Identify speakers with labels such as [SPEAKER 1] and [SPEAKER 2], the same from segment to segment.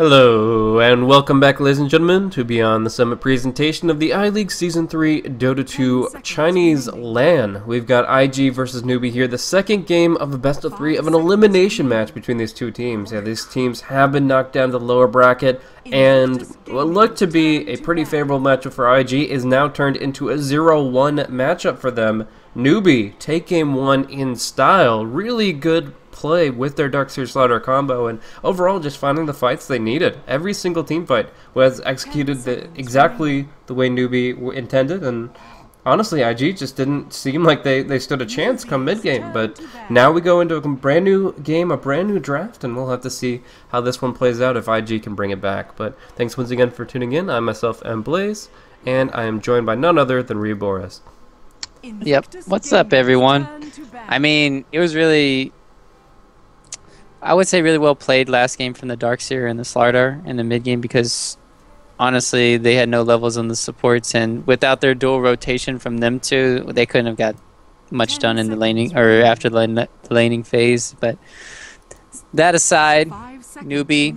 [SPEAKER 1] Hello, and welcome back, ladies and gentlemen, to Beyond the Summit presentation of the iLeague Season 3 Dota 2 Chinese LAN. We've got IG versus Newbee here, the second game of a best-of-3 of an elimination match between these two teams. Yeah, these teams have been knocked down to the lower bracket, and what looked to be a pretty favorable matchup for IG is now turned into a 0-1 matchup for them. Newbee take game 1 in style. Really good play with their Darkseer Slaughter combo, and overall just finding the fights they needed. Every single team fight was executed exactly the way Newbee intended, and honestly, IG just didn't seem like they stood a chance come mid-game. But now we go into a brand new game, a brand new draft, and we'll have to see how this one plays out if IG can bring it back. But thanks once again for tuning in. I myself am Blaze, and I am joined by none other than Ryuuboruz.
[SPEAKER 2] Yep. What's up, everyone? I mean, it was really, I would say, really well played last game from the Darkseer and the Slardar in the mid game, because honestly they had no levels on the supports, and without their dual rotation from them two, they couldn't have got much done in the laning or after the laning phase. But that aside, Newbee,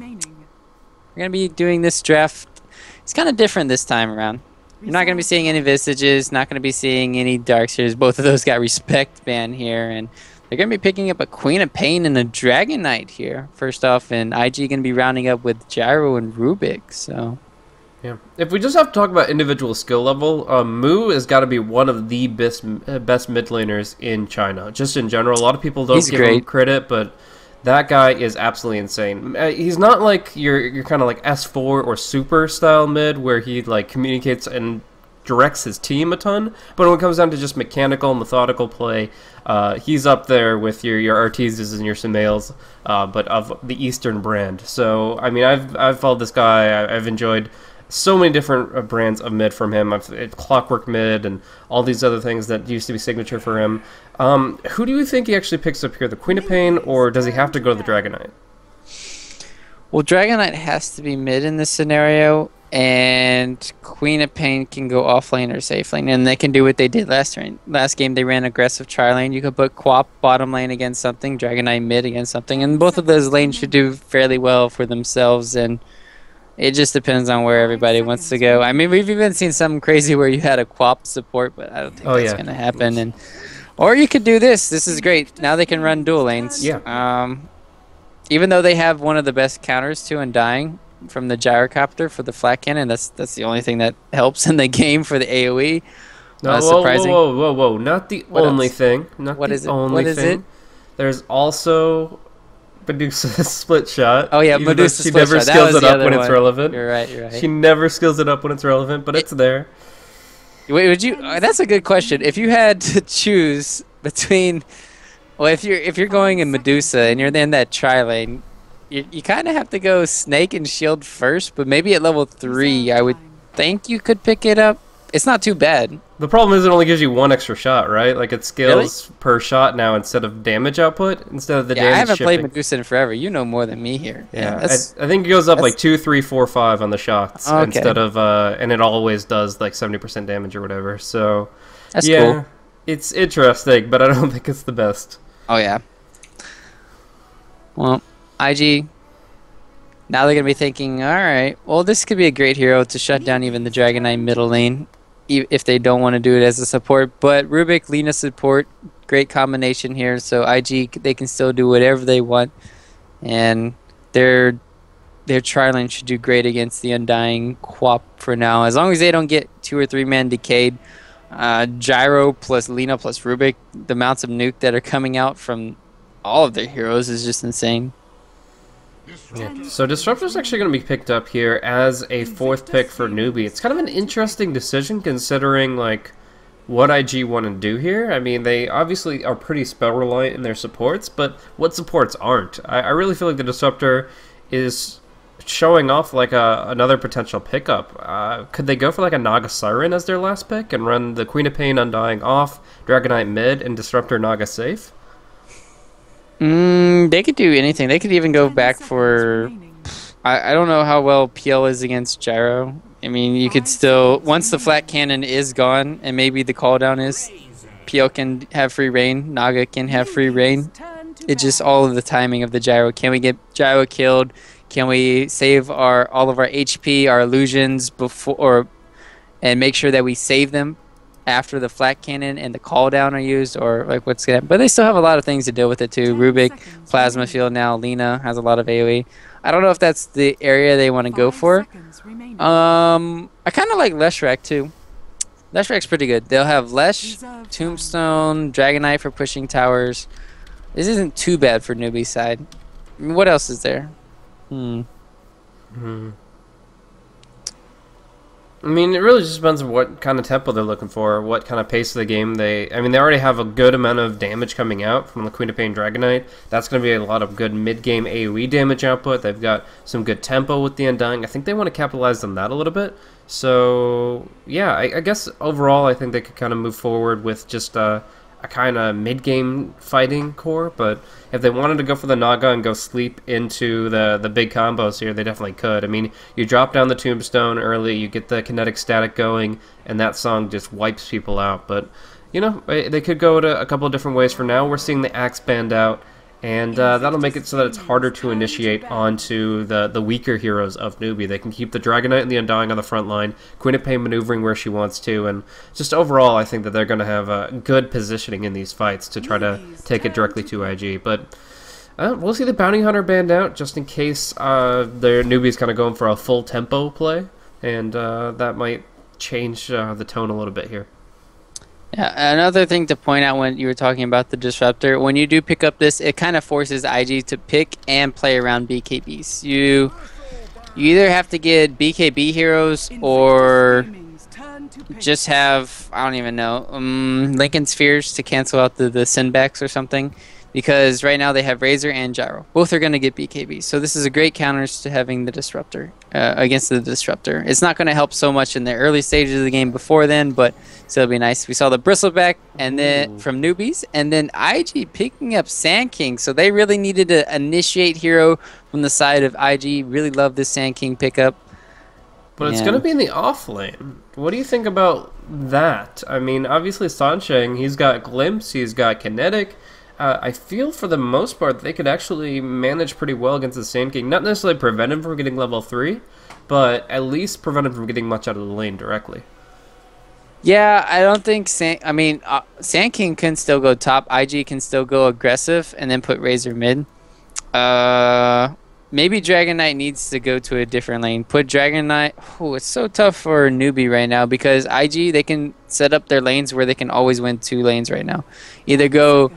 [SPEAKER 2] we're gonna be doing this draft. It's kind of different this time around. You're not going to be seeing any Visages, not going to be seeing any Darkseers. Both of those got Respect ban here, and they're going to be picking up a Queen of Pain and a Dragon Knight here, first off, and IG going to be rounding up with Gyro and Rubik, so...
[SPEAKER 1] Yeah. If we just have to talk about individual skill level, Mu has got to be one of the best mid laners in China, just in general. A lot of people don't give him credit, but that guy is absolutely insane. He's not like your kind of like S4 or super style mid where he like communicates and directs his team a ton, but when it comes down to just mechanical, methodical play, he's up there with your Arteezes and your Sumails, but of the Eastern brand. So I mean, I've followed this guy. I've enjoyed so many different brands of mid from him. Clockwork mid and all these other things that used to be signature for him. Who do you think he actually picks up here, the Queen of Pain, or does he have to go to the Dragon Knight?
[SPEAKER 2] Well, Dragon Knight has to be mid in this scenario, and Queen of Pain can go off lane or safe lane, and they can do what they did last game. They ran aggressive tri lane. You could put Quap bottom lane against something, Dragon Knight mid against something, and both of those lanes should do fairly well for themselves, and it just depends on where everybody wants to go. I mean, we've even seen something crazy where you had a Quap support, but I don't think that's going to happen. And or you could do this. This is great. Now they can run dual lanes.
[SPEAKER 1] Yeah.
[SPEAKER 2] Even though they have one of the best counters to Undying from the Gyrocopter for the flat cannon, that's the only thing that helps in the game for the AoE.
[SPEAKER 1] No,
[SPEAKER 2] surprising.
[SPEAKER 1] Whoa. Not the only thing. Not
[SPEAKER 2] what
[SPEAKER 1] the
[SPEAKER 2] is it?
[SPEAKER 1] only
[SPEAKER 2] What is
[SPEAKER 1] thing.
[SPEAKER 2] it?
[SPEAKER 1] There's also Medusa's split shot.
[SPEAKER 2] Oh yeah, Medusa's split shot.
[SPEAKER 1] She never skills it up when it's relevant.
[SPEAKER 2] You're right.
[SPEAKER 1] She never skills it up when it's relevant, but it's there.
[SPEAKER 2] Wait, would you? That's a good question. If you had to choose between, well, if you're going in Medusa and you're in that tri lane, you kind of have to go Snake and Shield first. But maybe at level 3, I would think you could pick it up. It's not too bad.
[SPEAKER 1] The problem is it only gives you one extra shot, right? Like it scales per shot now instead of damage output, instead of the damage
[SPEAKER 2] I haven't
[SPEAKER 1] shifting.
[SPEAKER 2] played Medusa in forever. You know more than me here.
[SPEAKER 1] Yeah, I think it goes up like 2, 3, 4, 5 on the shots instead of, and it always does like 70% damage or whatever. So
[SPEAKER 2] that's cool.
[SPEAKER 1] It's interesting, but I don't think it's the best.
[SPEAKER 2] Oh yeah. Well, IG. Now they're gonna be thinking, all right, well, this could be a great hero to shut down even the Dragon Knight middle lane, if they don't want to do it as a support. But Rubik, Lina support, great combination here. So IG, they can still do whatever they want, and their tri lane should do great against the Undying Quap for now, as long as they don't get 2 or 3 man decayed. Gyro plus Lina plus Rubik, the amounts of nuke that are coming out from all of their heroes is just insane.
[SPEAKER 1] Yeah. So Disruptor's actually going to be picked up here as a 4th pick for Newbee. It's kind of an interesting decision considering like what IG want to do here. I mean, they obviously are pretty spell reliant in their supports, but what supports aren't? I really feel like the Disruptor is showing off like another potential pickup. Could they go for like a Naga Siren as their last pick and run the Queen of Pain Undying off, Dragon Knight mid, and Disruptor Naga safe?
[SPEAKER 2] They could do anything. They could even go back for... I don't know how well PL is against Gyro. I mean, you could still... Once the flat cannon is gone, and maybe the cooldown is, PL can have free reign, Naga can have free reign. It's just all of the timing of the Gyro. Can we get Gyro killed? Can we save all of our HP, our illusions before, and make sure that we save them after the flat cannon and the call down are used, or like what's gonna? But they still have a lot of things to deal with it too. Rubik, plasma field now. Lena has a lot of AOE. I don't know if that's the area they want to go for. I kind of like Leshrac too. Leshrac's pretty good. They'll have Lesh, Tombstone, Dragonite for pushing towers. This isn't too bad for Newbie side. I mean, what else is there?
[SPEAKER 1] I mean, it really just depends on what kind of tempo they're looking for, what kind of pace of the game they already have a good amount of damage coming out from the Queen of Pain Dragonite. That's going to be a lot of good mid-game AoE damage output. They've got some good tempo with the Undying. I think they want to capitalize on that a little bit. So, yeah, I guess overall I think they could kind of move forward with just a kind of mid-game fighting core, but if they wanted to go for the Naga and go sleep into the big combos here, they definitely could. I mean, you drop down the Tombstone early, you get the kinetic static going, and that song just wipes people out. But, you know, they could go to a couple of different ways for now. We're seeing the Axe band out, and that'll make it so that it's harder to initiate onto the weaker heroes of Newbee. They can keep the Dragonite and the Undying on the front line, Queen of Pain maneuvering where she wants to, and just overall I think that they're going to have a good positioning in these fights to try to take it directly to IG. But we'll see the Bounty Hunter band out just in case their Newbee's kind of going for a full tempo play, and that might change the tone a little bit here.
[SPEAKER 2] Yeah, another thing to point out when you were talking about the Disruptor, when you do pick up this, it kind of forces IG to pick and play around BKBs. You either have to get BKB heroes or just have, I don't even know, Lincoln Spheres to cancel out the Sinbacks or something. Because right now they have Razor and Gyro. Both are going to get BKB. So this is a great counters to having the Disruptor against the Disruptor. It's not going to help so much in the early stages of the game before then, but still be nice. We saw the Bristleback and then from Newbies, and then IG picking up Sand King. So they really needed to initiate hero from the side of IG. Really love this Sand King pickup.
[SPEAKER 1] But it's going to be in the off lane. What do you think about that? I mean, obviously Sansheng, he's got Glimpse, he's got Kinetic. I feel for the most part they could actually manage pretty well against the Sand King. Not necessarily prevent him from getting level 3, but at least prevent him from getting much out of the lane directly.
[SPEAKER 2] Yeah, I don't think Sand King can still go top. IG can still go aggressive and then put Razor mid. Maybe Dragonite needs to go to a different lane. Put Dragonite... Oh, it's so tough for Newbie right now because IG, they can set up their lanes where they can always win 2 lanes right now. Either go...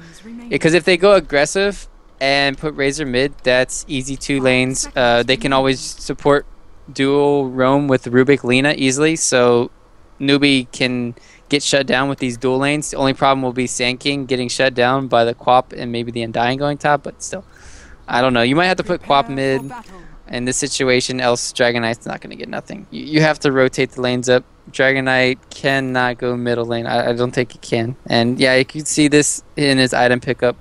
[SPEAKER 2] Because if they go aggressive and put Razor mid, that's easy 2 lanes. They can always support dual roam with Rubik Lena easily, so Newbie can get shut down with these dual lanes. The only problem will be Sand King getting shut down by the Quap and maybe the Undying going top, but still. I don't know. You might have to put Quap mid in this situation, else Dragonite's not going to get nothing. You have to rotate the lanes up. Dragonite cannot go middle lane. I don't think he can. And yeah, you can see this in his item pickup.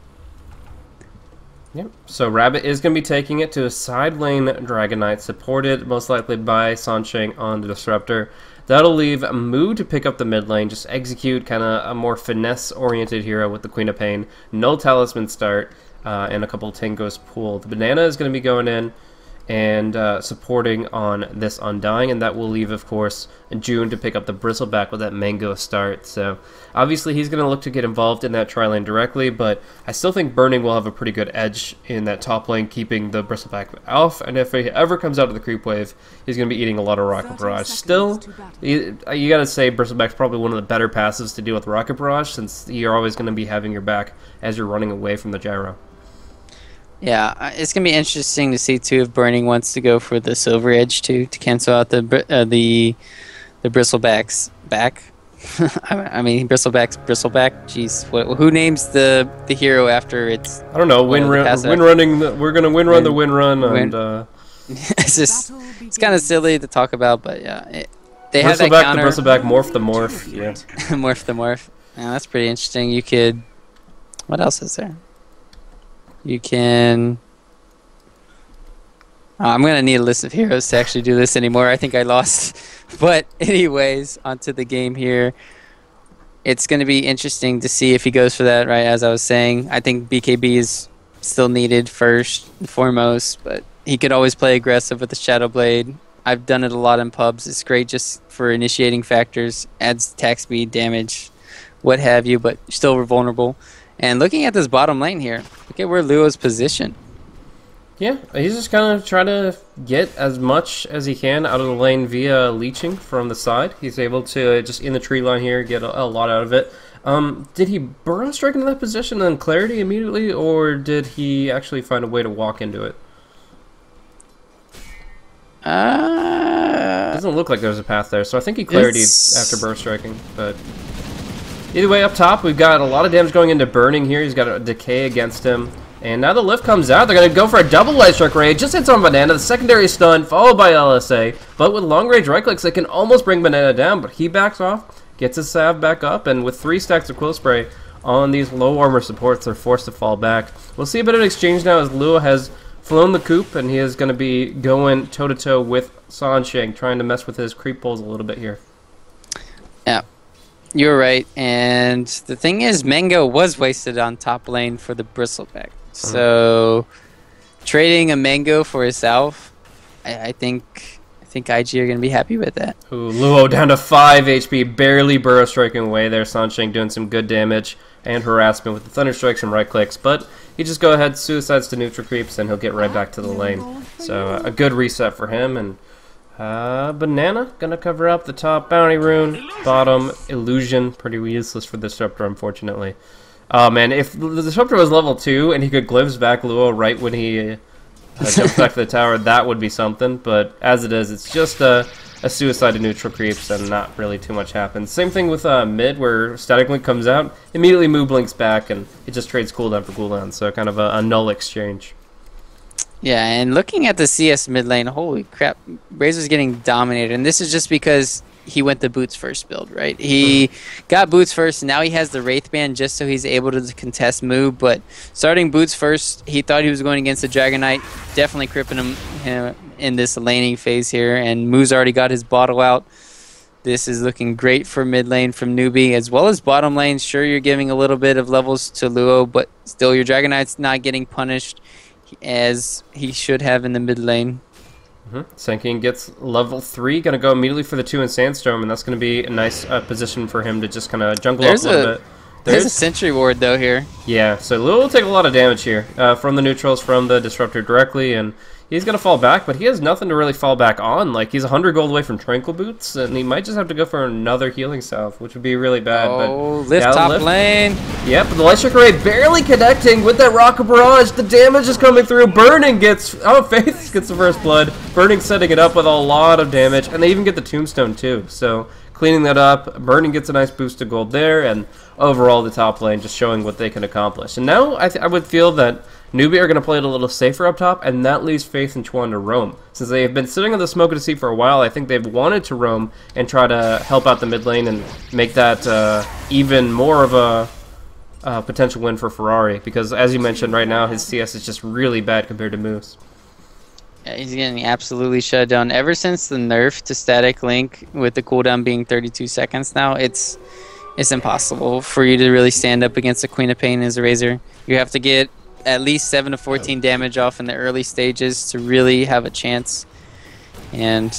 [SPEAKER 1] Yep. So Rabbit is going to be taking it to a side lane Dragonite, supported most likely by Sansheng on the Disruptor. That'll leave Moo to pick up the mid lane, just execute kind of a more finesse-oriented hero with the Queen of Pain. No Talisman start, and a couple of Tangos pool. The Banana is going to be going in and supporting on this Undying, and that will leave, of course, June to pick up the Bristleback with that Mango start. So obviously he's going to look to get involved in that tri-lane directly, but I still think Burning will have a pretty good edge in that top lane, keeping the Bristleback off, and if he ever comes out of the creep wave, he's going to be eating a lot of Rocket Barrage. Still, you got to say Bristleback's probably one of the better passes to deal with Rocket Barrage, since you're always going to be having your back as you're running away from the Gyro.
[SPEAKER 2] Yeah, it's gonna be interesting to see too if Burning wants to go for the Silver Edge too to cancel out the Bristleback's back. I mean Bristleback's Bristleback. Jeez, who names the hero after it's?
[SPEAKER 1] I don't know. Win running. We're gonna win run the win run, and
[SPEAKER 2] it's kind of silly to talk about, but yeah, they have that
[SPEAKER 1] Bristleback,
[SPEAKER 2] counter.
[SPEAKER 1] the Bristleback, morph the morph. Yeah,
[SPEAKER 2] morph the morph. Yeah, that's pretty interesting. You could. What else is there? You can... I'm going to need a list of heroes to actually do this anymore. I think I lost. But anyways, onto the game here. It's going to be interesting to see if he goes for that, right? As I was saying, I think BKB is still needed first and foremost. But he could always play aggressive with the Shadow Blade. I've done it a lot in pubs. It's great just for initiating factors, adds attack speed, damage, what have you, but still we're vulnerable. And looking at this bottom lane here, look at where Luo's positioned.
[SPEAKER 1] Yeah, he's just kind of trying to get as much as he can out of the lane via leeching from the side. He's able to, just in the tree line here, get a lot out of it. Did he burrow strike into that position and then clarity immediately, or did he actually find a way to walk into it? Doesn't look like there's a path there, so I think he clarity'd after burrow striking, but... Either way, up top, we've got a lot of damage going into Burning here. He's got a Decay against him. And now the lift comes out. They're going to go for a double light strike raid. Just hits on Banana. The secondary stun, followed by LSA. But with long range right clicks, they can almost bring Banana down. But he backs off, gets his salve back up, and with 3 stacks of Quill Spray on these low armor supports, they're forced to fall back. We'll see a bit of an exchange now as Luo has flown the coop, and he is going to be going toe-to-toe with Sansheng, trying to mess with his creep pulls a little bit here.
[SPEAKER 2] Yeah. You're right, and the thing is, Mango was wasted on top lane for the Bristleback. So, trading a Mango for a Salve, I think IG are going to be happy with that.
[SPEAKER 1] Ooh, Luo down to 5 HP, barely burrow striking away there. Sansheng doing some good damage and harassment with the Thunder Strikes and right clicks, but he just go ahead, suicides to neutral creeps, and he'll get right back to the lane. So, a good reset for him, and... Banana gonna cover up the top bounty rune, bottom illusion, pretty useless for the disruptor, unfortunately. Oh man, if the disruptor was level 2 and he could glimpse back Luo right when he jumps back to the tower, that would be something. But as it is, it's just a suicide to neutral creeps and not really too much happens. Same thing with mid, where Static Link comes out, immediately move blinks back, and it just trades cooldown for cooldown, so kind of a null exchange.
[SPEAKER 2] Yeah, and looking at the CS mid lane, holy crap, Razor's getting dominated, and this is just because he went the boots first build, right? He got boots first, and now he has the Wraith Band just so he's able to contest move, but starting boots first, he thought he was going against the Dragon Knight, definitely cripping him in this laning phase here, and Moo's already got his bottle out. This is looking great for mid lane from Newbee, as well as bottom lane. Sure, you're giving a little bit of levels to Luo, but still your Dragon Knight's not getting punished as he should have in the mid lane.
[SPEAKER 1] Senkin gets level 3, gonna go immediately for the 2 in Sandstorm, and that's gonna be a nice position for him to just kind of jungle up a little bit.
[SPEAKER 2] There's a Sentry Ward though here.
[SPEAKER 1] Yeah, so Luo will take a lot of damage here from the neutrals, from the Disruptor directly, and he's gonna fall back, but he has nothing to really fall back on. Like, he's 100 gold away from Tranquil Boots, and he might just have to go for another healing salve, which would be really bad.
[SPEAKER 2] Oh, but lift top lane.
[SPEAKER 1] Yep, but the Light Strike Array barely connecting with that Rocket Barrage. The damage is coming through. Burning gets... Oh, Faith gets the first blood. Burning setting it up with a lot of damage, and they even get the Tombstone too. So, cleaning that up. Burning gets a nice boost to gold there, and overall the top lane just showing what they can accomplish. And now I would feel that Newbee are going to play it a little safer up top, and that leaves Faith and Chuan to roam. Since they have been sitting on the Smoke of the Sea for a while, I think they've wanted to roam and try to help out the mid lane and make that even more of a potential win for Ferrari. Because as you mentioned, right now his CS is just really bad compared to Moose.
[SPEAKER 2] Yeah, he's getting absolutely shut down. Ever since the nerf to Static Link, with the cooldown being 32 seconds now, it's impossible for you to really stand up against a Queen of Pain as a Razor. You have to get at least 7 to 14 damage off in the early stages to really have a chance. And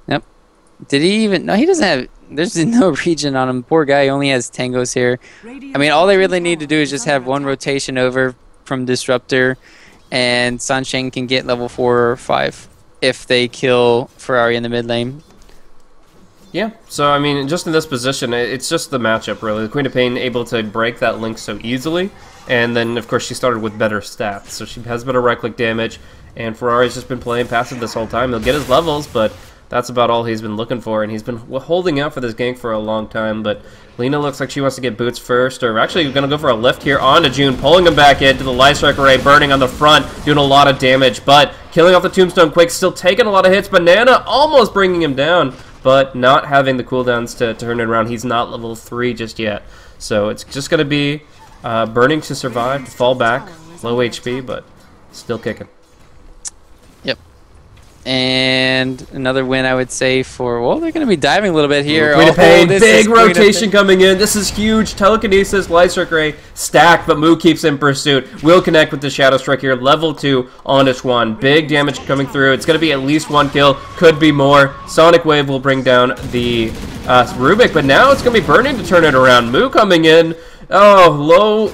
[SPEAKER 2] yep. Did he even... No, he doesn't have... There's no regen on him. Poor guy, he only has tangos here. I mean, all they really need to do is just have one rotation over from Disruptor, and Sansheng can get level 4 or 5 if they kill Ferrari in the mid lane.
[SPEAKER 1] Yeah, so I mean, just in this position, it's just the matchup, really. The Queen of Pain able to break that link so easily, and then, of course, she started with better stats, so she has better right-click damage, and Ferrari's just been playing passive this whole time. He'll get his levels, but that's about all he's been looking for, and he's been holding out for this gank for a long time, but Lena looks like she wants to get boots first, or actually going to go for a lift here onto June, pulling him back into the Light Strike Array, Burning on the front, doing a lot of damage, but killing off the Tombstone quick, still taking a lot of hits. Banana almost bringing him down, but not having the cooldowns to turn it around. He's not level 3 just yet. So it's just going to be Burning to survive, to fall back, low HP, but still kicking.
[SPEAKER 2] Yep. And another win, I would say, for... Well, they're going to be diving a little bit here.
[SPEAKER 1] Queen of Pain, big rotation coming in. This is huge. Telekinesis, Light Strike Ray, stack, but Moo keeps in pursuit. Will connect with the Shadow Strike here. Level 2 on this one. Big damage coming through. It's going to be at least 1 kill. Could be more. Sonic Wave will bring down the Rubik, but now it's going to be Burning to turn it around. Moo coming in. Oh,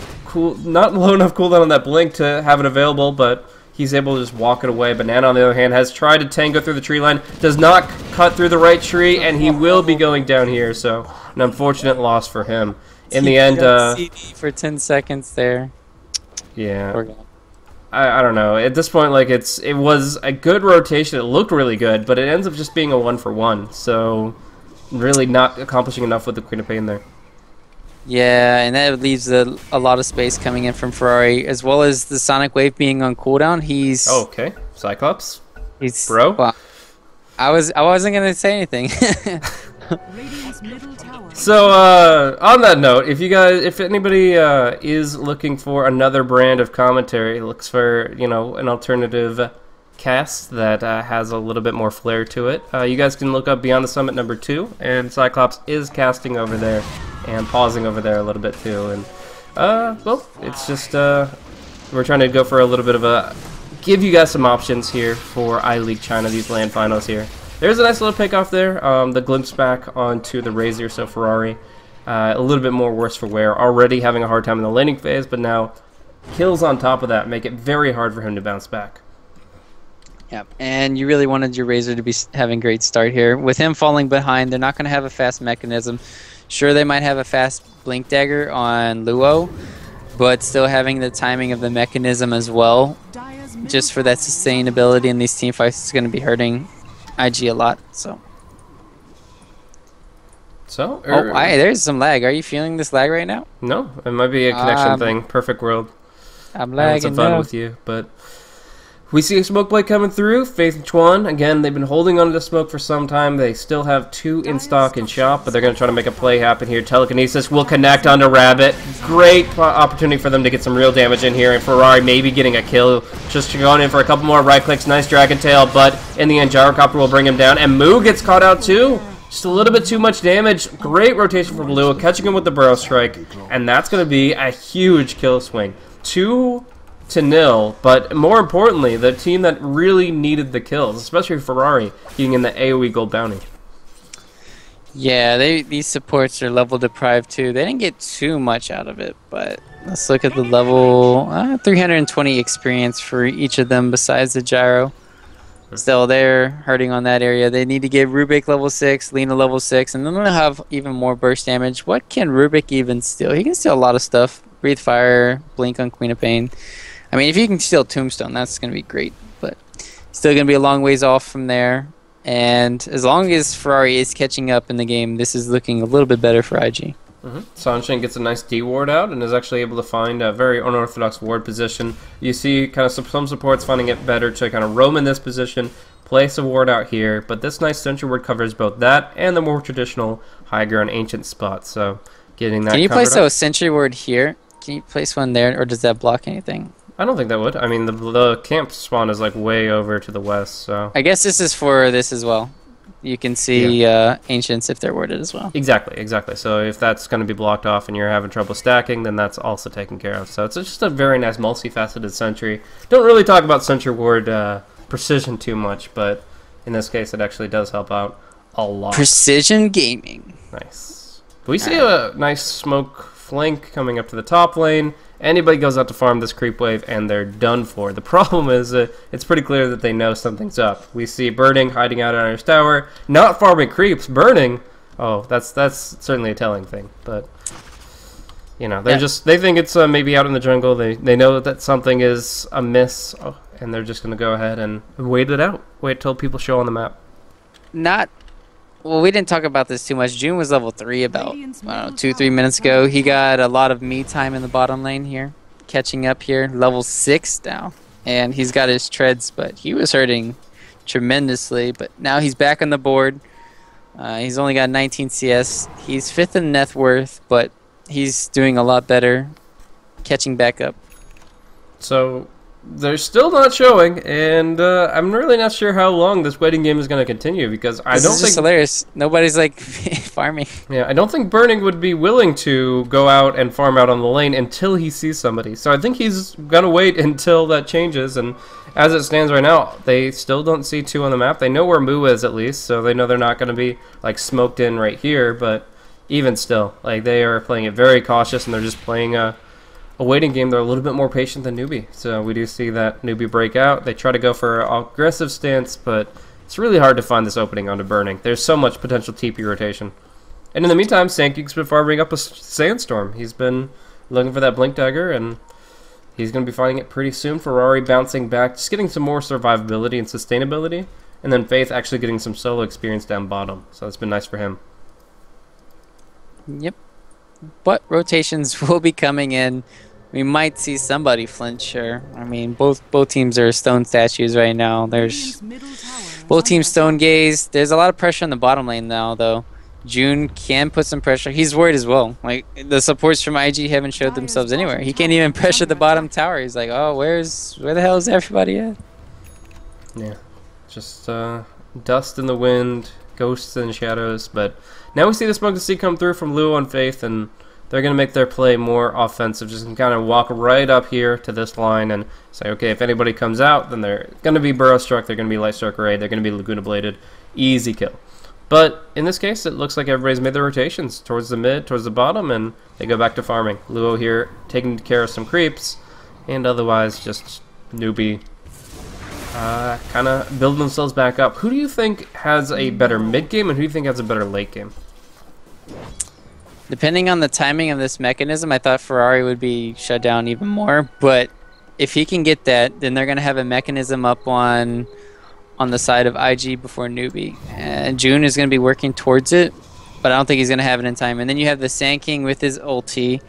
[SPEAKER 1] not low enough cooldown on that Blink to have it available, but... he's able to just walk it away. Banana, on the other hand, has tried to tango through the tree line. Does not cut through the right tree, and he will be going down here. So, an unfortunate loss for him. In the end,
[SPEAKER 2] CD for 10 seconds there.
[SPEAKER 1] Yeah. I don't know. At this point, like, it was a good rotation. It looked really good, but it ends up just being a 1-for-1. So, really not accomplishing enough with the Queen of Pain there.
[SPEAKER 2] Yeah, and that leaves a lot of space coming in from Ferrari, as well as the Sonic Wave being on cooldown. He's
[SPEAKER 1] okay. Cyclops.
[SPEAKER 2] He's
[SPEAKER 1] bro.
[SPEAKER 2] Well, I wasn't gonna say anything.
[SPEAKER 1] So on that note, if anybody is looking for another brand of commentary, looks for an alternative cast that has a little bit more flair to it, you guys can look up Beyond the Summit #2, and Cyclops is casting over there. And pausing over there a little bit too, and well, it's just we're trying to go for a little bit of a give you guys some options here for iLeague China, these LAN finals here. There's a nice little pick off there, the glimpse back onto the Razor, so Ferrari a little bit more worse for wear, already having a hard time in the laning phase, but now kills on top of that make it very hard for him to bounce back.
[SPEAKER 2] Yep, and you really wanted your Razor to be having a great start here. With him falling behind, they're not going to have a fast mechanism. Sure, they might have a fast Blink Dagger on Luo, but still having the timing of the mechanism as well, just for that sustainability in these team fights, is going to be hurting IG a lot. So, there's some lag. Are you feeling this lag right now?
[SPEAKER 1] No, it might be a connection thing. Perfect world.
[SPEAKER 2] I'm lagging.
[SPEAKER 1] Some fun with you, but. We see a smoke blade coming through. Faith and Chuan, again, they've been holding onto the smoke for some time. They still have 2 in stock in shop, but they're going to try to make a play happen here. Telekinesis will connect onto Rabbit. Great opportunity for them to get some real damage in here, and Ferrari maybe getting a kill. Just going in for a couple more right clicks. Nice Dragon Tail, but in the end, Gyrocopter will bring him down, and Moo gets caught out too. Just a little bit too much damage. Great rotation from Lua, catching him with the Burrow Strike, and that's going to be a huge kill swing. 2-0, but more importantly, the team that really needed the kills, especially Ferrari, getting in the AoE gold bounty.
[SPEAKER 2] Yeah, these supports are level deprived too. They didn't get too much out of it, but let's look at the level 320 experience for each of them besides the gyro. Still, they're hurting on that area. They need to get Rubik level 6, Lena level 6, and then they'll have even more burst damage. What can Rubik even steal? He can steal a lot of stuff. Breathe Fire, Blink on Queen of Pain. I mean, if you can steal Tombstone, that's going to be great, but still going to be a long ways off from there. And as long as Ferrari is catching up in the game, this is looking a little bit better for IG.
[SPEAKER 1] Sunshine gets a nice D ward out and is actually able to find a very unorthodox ward position. You see kind of some supports finding it better to kind of roam in this position, place a ward out here, but this nice sentry ward covers both that and the more traditional high ground ancient spot. So getting that.
[SPEAKER 2] Can you place a sentry ward here? Can you place one there, or does that block anything?
[SPEAKER 1] I don't think that would. I mean, the camp spawn is like way over to the west, so...
[SPEAKER 2] I guess this is for this as well. You can see Ancients if they're worded as well.
[SPEAKER 1] Exactly. So if that's going to be blocked off and you're having trouble stacking, then that's also taken care of. So it's just a very nice multifaceted sentry. Don't really talk about sentry ward precision too much, but in this case it actually does help out a lot.
[SPEAKER 2] Precision gaming.
[SPEAKER 1] Nice. We see a nice smoke flank coming up to the top lane. Anybody goes out to farm this creep wave and they're done for. The problem is it's pretty clear that they know something's up. We see Burning hiding out on his tower, not farming creeps, Burning. Oh, that's certainly a telling thing. But you know, they think it's maybe out in the jungle. They know that something is amiss, and they're just gonna go ahead and wait it out. Wait till people show on the map.
[SPEAKER 2] Well, we didn't talk about this too much. June was level 3 about, I don't know, 2-3 minutes ago. He got a lot of me time in the bottom lane here. Catching up here. Level 6 now. And he's got his treads, but he was hurting tremendously. But now he's back on the board. He's only got 19 CS. He's 5th in net worth, but he's doing a lot better. Catching back up.
[SPEAKER 1] So, they're still not showing, and I'm really not sure how long this waiting game is going to continue, because I don't think...
[SPEAKER 2] This is hilarious. Nobody's, like, farming.
[SPEAKER 1] Yeah, I don't think Burning would be willing to go out and farm out on the lane until he sees somebody. So I think he's going to wait until that changes, and as it stands right now, they still don't see two on the map. They know where Moo is, at least, so they know they're not going to be, like, smoked in right here, but even still, like, they are playing it very cautious, and they're just playing a waiting game. They're a little bit more patient than Newbee, so we do see that Newbee break out. They try to go for an aggressive stance, but it's really hard to find this opening onto Burning. There's so much potential TP rotation. And in the meantime, Sankey's been farming up a Sandstorm. He's been looking for that Blink Dagger, and he's going to be finding it pretty soon. Ferrari bouncing back, just getting some more survivability and sustainability, and then Faith actually getting some solo experience down bottom, so it's been nice for him.
[SPEAKER 2] Yep. But rotations will be coming in. We might see somebody flinch, sure. I mean, both teams are stone statues right now. There's both teams stone gaze. There's a lot of pressure on the bottom lane now, though. June can put some pressure. He's worried as well. Like, the supports from IG haven't showed themselves anywhere. He can't even pressure the bottom tower. He's like, oh, where the hell is everybody at?
[SPEAKER 1] Yeah, just dust in the wind, ghosts and shadows. But now we see the Smoke to See come through from Luo and Faith, and they're going to make their play more offensive. Just kind of walk right up here to this line and say, okay, if anybody comes out, then they're going to be Burrow Struck, they're going to be Light Struck Array, they're going to be Laguna Bladed. Easy kill. But in this case, it looks like everybody's made their rotations towards the mid, towards the bottom, and they go back to farming. Luo here taking care of some creeps, and otherwise just Newbee kind of building themselves back up. Who do you think has a better mid game, and who do you think has a better late game?
[SPEAKER 2] Depending on the timing of this mechanism, I thought Ferrari would be shut down even more. But if he can get that, then they're going to have a mechanism up on the side of IG before Newbee. And June is going to be working towards it, but I don't think he's going to have it in time. And then you have the Sand King with his ulti.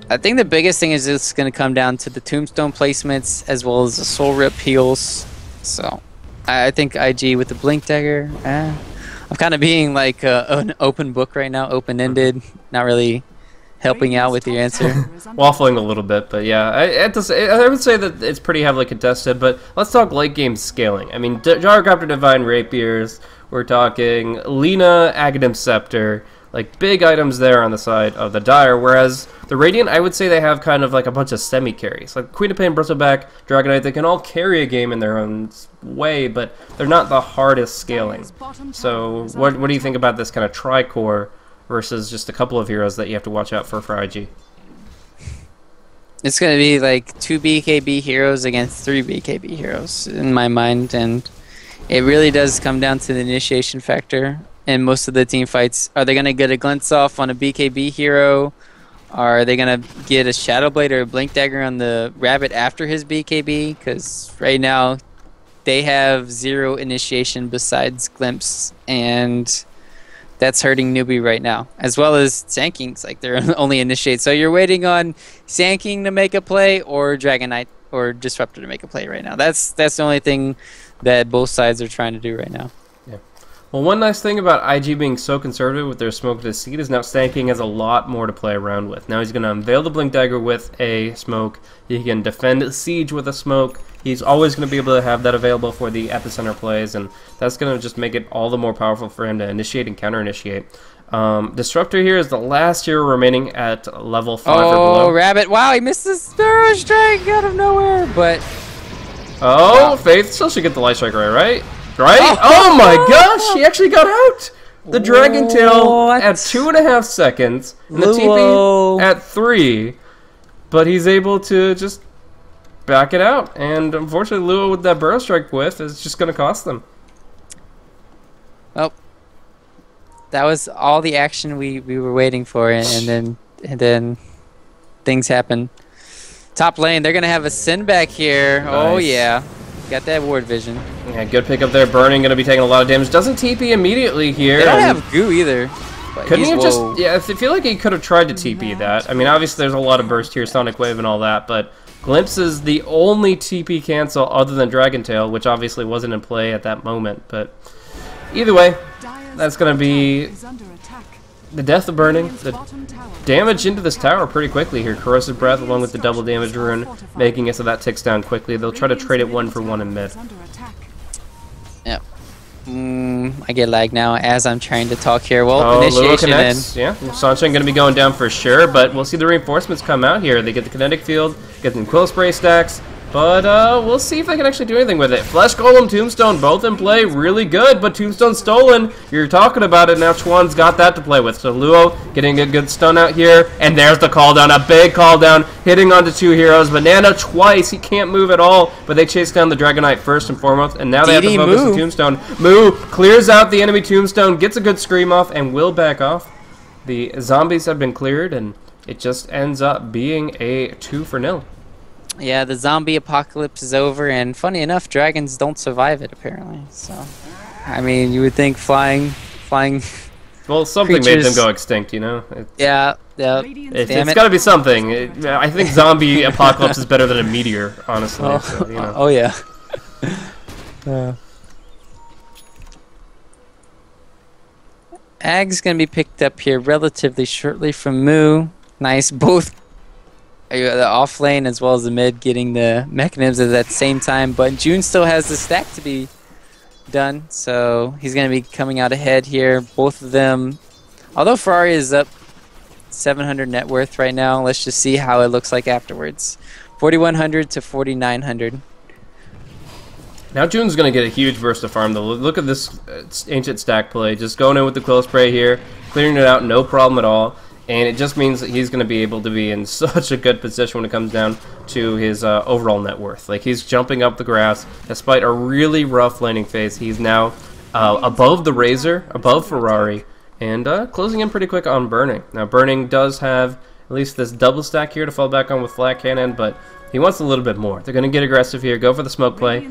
[SPEAKER 2] I think the biggest thing is it's going to come down to the tombstone placements as well as the soul rip heals. So I think IG with the Blink Dagger, I'm kind of being like an open book right now, open-ended, not really helping out with your answer.
[SPEAKER 1] Waffling a little bit, but yeah, I would say that it's pretty heavily contested, but let's talk late game scaling. I mean, Gyrocopter Divine Rapiers, we're talking Lina Aghanim Scepter, like big items there on the side of the Dire, whereas the Radiant, I would say they have kind of like a bunch of semi-carries. Like Queen of Pain, Bristleback, Dragonite, they can all carry a game in their own way, but they're not the hardest scaling. So what do you think about this kind of tri-core versus just a couple of heroes that you have to watch out for IG?
[SPEAKER 2] It's going to be like 2 BKB heroes against 3 BKB heroes in my mind, and it really does come down to the initiation factor. In most of the team fights, are they going to get a glance off on a BKB hero? Are they going to get a Shadow Blade or a Blink Dagger on the Rabbit after his BKB? Because right now, they have 0 initiation besides Glimpse, and that's hurting Newbee right now. As well as Sand Kings, like they're only initiate. So you're waiting on Sand King to make a play or Dragonite or Disruptor to make a play right now. That's the only thing that both sides are trying to do right now.
[SPEAKER 1] Well, one nice thing about IG being so conservative with their Smoke to Seed is now Sand King has a lot more to play around with. Now he's going to unveil the Blink Dagger with a Smoke. He can defend Siege with a Smoke. He's always going to be able to have that available for the epicenter plays, and that's going to just make it all the more powerful for him to initiate and counter-initiate. Disruptor here is the last hero remaining at level 5 or below.
[SPEAKER 2] Oh, Rabbit. Wow, he missed the Sparrow Strike out of nowhere, but...
[SPEAKER 1] Oh, wow. Faith still should get the Light Strike right? Right? Oh my gosh, he actually got out! The Dragon Tail at 2.5 seconds, and the TP at 3. But he's able to just back it out, and unfortunately Luo with that Burrow Strike whiff is just going to cost them.
[SPEAKER 2] Well, that was all the action we were waiting for, and then things happen. Top lane, they're going to have a Sin back here. Nice. Oh yeah. Got that ward vision. Yeah,
[SPEAKER 1] good pick up there. Burning going to be taking a lot of damage. Doesn't TP immediately here.
[SPEAKER 2] They don't have goo either.
[SPEAKER 1] Couldn't you just... Yeah, I feel like he could have tried to TP that. I mean, obviously there's a lot of burst here, Sonic Wave and all that, but Glimpse is the only TP cancel other than Dragon Tail, which obviously wasn't in play at that moment. But either way, that's going to be the death of Burning, the damage into this tower pretty quickly here. Corrosive Breath along with the double damage rune, making it so that ticks down quickly. They'll try to trade it 1-for-1 in mid.
[SPEAKER 2] Yep. I get lag now as I'm trying to talk here. Well, initiation in.
[SPEAKER 1] Yeah, Sunshine going to be going down for sure, but we'll see the reinforcements come out here. They get the kinetic field, get the quill spray stacks, but we'll see if they can actually do anything with it. Flesh Golem, Tombstone, both in play, really good, but Tombstone stolen. You're talking about it, now Chuan's got that to play with. So Luo getting a good stun out here, and there's the call down, a big call down, hitting onto 2 heroes. Banana twice, he can't move at all, but they chase down the Dragonite first and foremost, and now they have to focus on Tombstone. Moo clears out the enemy Tombstone, gets a good scream off, and will back off. The zombies have been cleared, and it just ends up being a 2-for-0.
[SPEAKER 2] Yeah, the zombie apocalypse is over, and funny enough, dragons don't survive it apparently. So, I mean, you would think flying.
[SPEAKER 1] Well, something made them go extinct, you know.
[SPEAKER 2] Yeah.
[SPEAKER 1] It's got to be something. I think zombie apocalypse is better than a meteor, honestly.
[SPEAKER 2] Oh,
[SPEAKER 1] so, you know.
[SPEAKER 2] Oh yeah. Ag's gonna be picked up here relatively shortly from Moo. Nice, both. The off lane as well as the mid getting the mechanisms at the same time, but June still has the stack to be done, so he's going to be coming out ahead here. Both of them, although Ferrari is up 700 net worth right now, let's just see how it looks like afterwards. 4,100 to 4,900.
[SPEAKER 1] Now June's going to get a huge burst of farm, though. Look at this ancient stack play. Just going in with the quill spray here, clearing it out, no problem at all. And it just means that he's going to be able to be in such a good position when it comes down to his overall net worth. Like, he's jumping up the grass. Despite a really rough laning phase, he's now above the Razor, above Ferrari, and closing in pretty quick on Burning. Now, Burning does have at least this double stack here to fall back on with Flat Cannon, but he wants a little bit more. They're going to get aggressive here, go for the smoke play.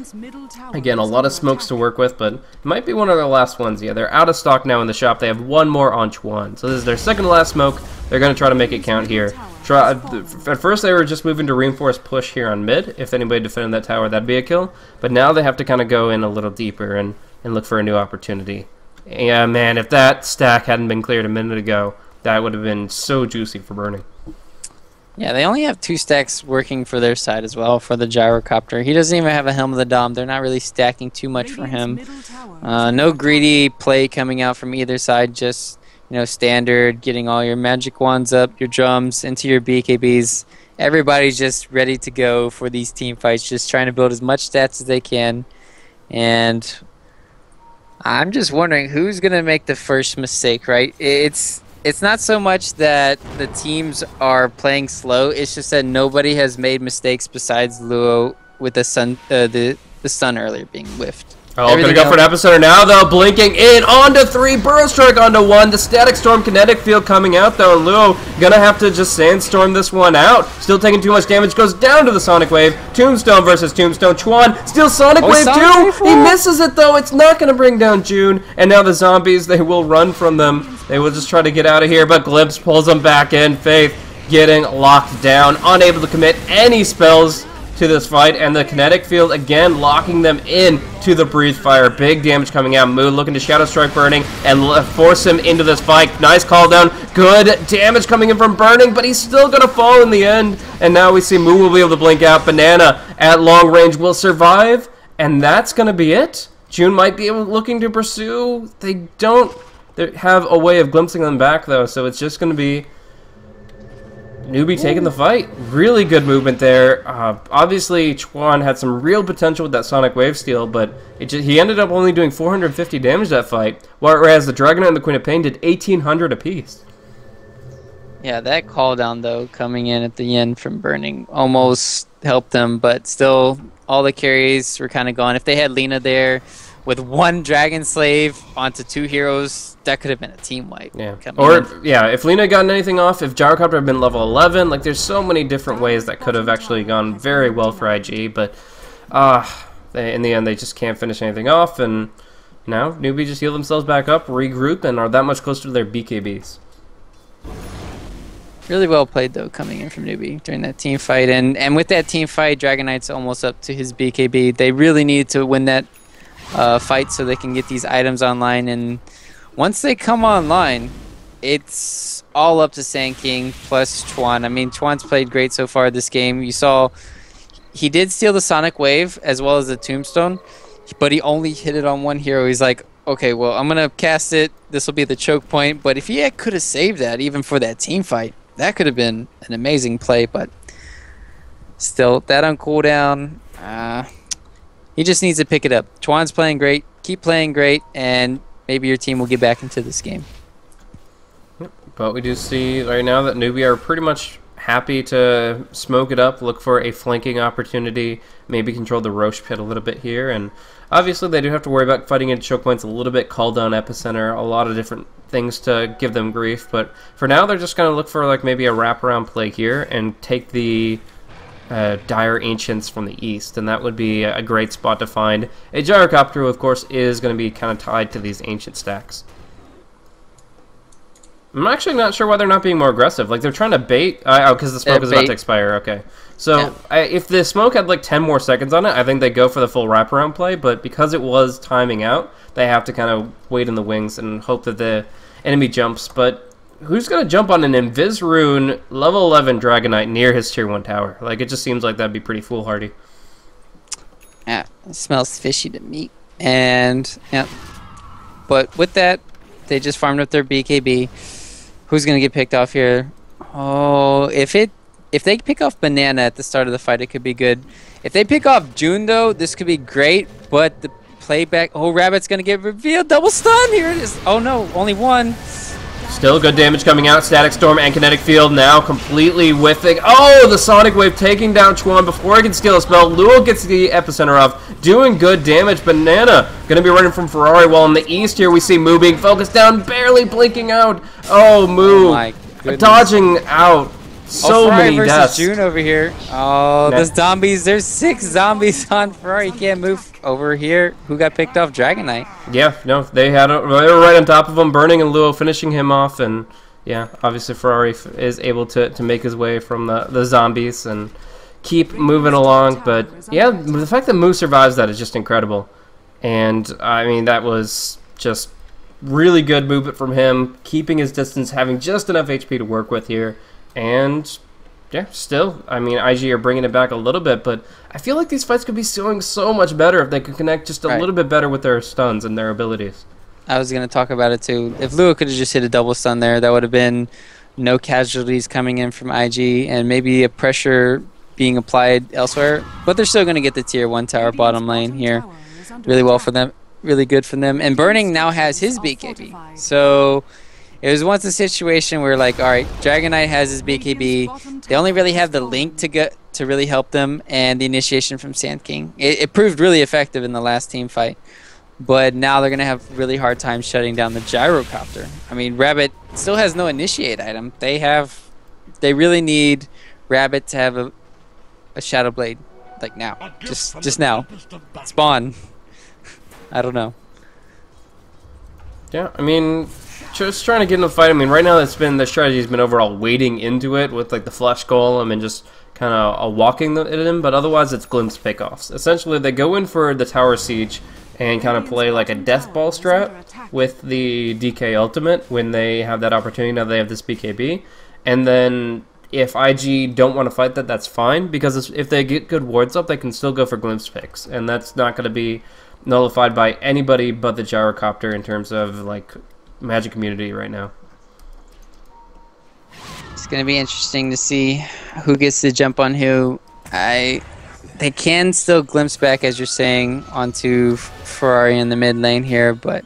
[SPEAKER 1] Again, a lot of smokes to work with, but it might be one of their last ones. Yeah, they're out of stock now in the shop. They have one more on Chuan. So this is their second to last smoke. They're going to try to make it count here. At first, they were just moving to reinforce push here on mid. If anybody defended that tower, that'd be a kill. But now they have to kind of go in a little deeper and look for a new opportunity. Yeah, man, if that stack hadn't been cleared a minute ago, that would have been so juicy for Burning.
[SPEAKER 2] Yeah, they only have 2 stacks working for their side as well for the gyrocopter. He doesn't even have a Helm of the Dom. They're not really stacking too much for him. No greedy play coming out from either side. Just, you know, standard, getting all your magic wands up, your drums into your BKBs. Everybody's just ready to go for these team fights, just trying to build as much stats as they can. And I'm just wondering who's going to make the first mistake, right? It's not so much that the teams are playing slow. It's just that nobody has made mistakes besides Luo with the stun earlier being whiffed.
[SPEAKER 1] Oh, gonna go for an epicenter now, though. Blinking in onto 3, burrow strike onto 1. The static storm kinetic field coming out, though. And Luo gonna have to just sandstorm this one out. Still taking too much damage. Goes down to the sonic wave. Tombstone versus Tombstone. Chuan still sonic wave too. He misses it though. It's not gonna bring down June. And now the zombies, they will run from them. They will just try to get out of here, but Glimpse pulls them back in. Faith getting locked down, unable to commit any spells to this fight, and the kinetic field again locking them in to the breathe fire. Big damage coming out. Moon looking to Shadow Strike Burning and force him into this fight. Nice call down. Good damage coming in from Burning, but he's still gonna fall in the end. And now we see Moo will be able to blink out. Banana at long range will survive, and that's gonna be it. June might be looking to pursue. They don't have a way of glimpsing them back though, so it's just gonna be Newbee taking the fight. Really good movement there. Obviously, Chuan had some real potential with that Sonic Wave Steal, but he ended up only doing 450 damage that fight, whereas the Dragonite and the Queen of Pain did 1,800 apiece.
[SPEAKER 2] Yeah, that call down, though, coming in at the end from Burning almost helped them, but still, all the carries were kind of gone. If they had Lena there with 1 Dragon Slave onto 2 heroes, that could have been a team wipe.
[SPEAKER 1] Yeah. Or, yeah, if Lena had gotten anything off, if Gyrocopter had been level 11, like, there's so many different ways that could have actually gone very well for IG, but in the end, they just can't finish anything off, and now Newbee just heal themselves back up, regroup, and are that much closer to their BKBs.
[SPEAKER 2] Really well played, though, coming in from Newbee during that team fight, and with that team fight, Dragonite's almost up to his BKB. They really need to win that fight so they can get these items online, and once they come online, it's all up to Sand King plus Chuan. I mean, Chuan's played great so far this game. You saw he did steal the Sonic Wave as well as the Tombstone, but he only hit it on one hero. He's like, okay, well, I'm going to cast it. This will be the choke point. But if he could have saved that, even for that team fight, that could have been an amazing play. But still, that on cooldown, he just needs to pick it up. Chuan's playing great. Keep playing great, and maybe your team will get back into this game.
[SPEAKER 1] But we do see right now that Newbee are pretty much happy to smoke it up, look for a flanking opportunity, maybe control the Roche pit a little bit here, and obviously they do have to worry about fighting into choke points a little bit, call down epicenter, a lot of different things to give them grief, but for now they're just going to look for like maybe a wraparound play here and take the Dire Ancients from the east, and that would be a great spot to find. A Gyrocopter, who of course is going to be kind of tied to these Ancient stacks. I'm actually not sure why they're not being more aggressive. Like, they're trying to bait... oh, because the smoke is about to expire. Okay. So, yeah. If the smoke had, like, 10 more seconds on it, I think they go for the full wraparound play. But because it was timing out, they have to kind of wait in the wings and hope that the enemy jumps. But who's going to jump on an Invis Rune level 11 Dragonite near his Tier 1 tower? Like, it just seems like that'd be pretty foolhardy.
[SPEAKER 2] Yeah, it smells fishy to me. And, yeah. But with that, they just farmed up their BKB. Who's going to get picked off here? Oh, if they pick off Banana at the start of the fight, it could be good. If they pick off June, though, this could be great, but the playback... Oh, Rabbit's going to get revealed. Double stun. Here it is. Oh, no. Only one.
[SPEAKER 1] Still good damage coming out. Static Storm and Kinetic Field now completely whiffing. Oh, the Sonic Wave taking down Chuan before he can steal a spell. Luo gets the epicenter off, doing good damage. Banana going to be running from Ferrari, while in the east here we see Moo being focused down, barely blinking out. Oh, Moo. Oh my goodness. Dodging out. So many deaths.
[SPEAKER 2] June over here. Oh, the zombies. There's 6 zombies on Ferrari. Can't move over here. Who got picked off? Dragonite.
[SPEAKER 1] Yeah, no, they were right on top of him, burning, and Luo finishing him off. And yeah, obviously Ferrari is able to make his way from the zombies and keep moving along. But yeah, the fact that Moo survives that is just incredible. And I mean, that was just really good movement from him, keeping his distance, having just enough HP to work with here. And yeah, still, I mean, IG are bringing it back a little bit, but I feel like these fights could be going so much better if they could connect just a little bit better with their stuns and their abilities.
[SPEAKER 2] I was going to talk about it too. If Luo could have just hit a double stun there, that would have been no casualties coming in from IG and maybe a pressure being applied elsewhere. But they're still going to get the Tier 1 tower bottom lane here. Really well for them. Really good for them. And Burning now has his BKB. So... it was once a situation where, like, all right, Dragonite has his BKB. They only really have the Link to really help them, and the initiation from Sand King. It proved really effective in the last team fight, but now they're gonna have really hard time shutting down the Gyrocopter. I mean, Rabbit still has no initiate item. They really need Rabbit to have a Shadow Blade, like now, just now, spawn. I don't know.
[SPEAKER 1] Yeah, I mean, just trying to get in the fight. I mean, right now the strategy's been overall wading into it with like the Flesh Golem and just kind of walking it in, but otherwise it's glimpse pickoffs. Essentially, they go in for the tower siege and kind of play like a death ball strat with the DK ultimate when they have that opportunity. Now they have this BKB, and then if IG don't want to fight that, that's fine, because if they get good wards up, they can still go for glimpse picks, and that's not going to be nullified by anybody but the Gyrocopter in terms of like Magic community right now.
[SPEAKER 2] It's going to be interesting to see who gets to jump on who. They can still glimpse back, as you're saying, onto Ferrari in the mid lane here, but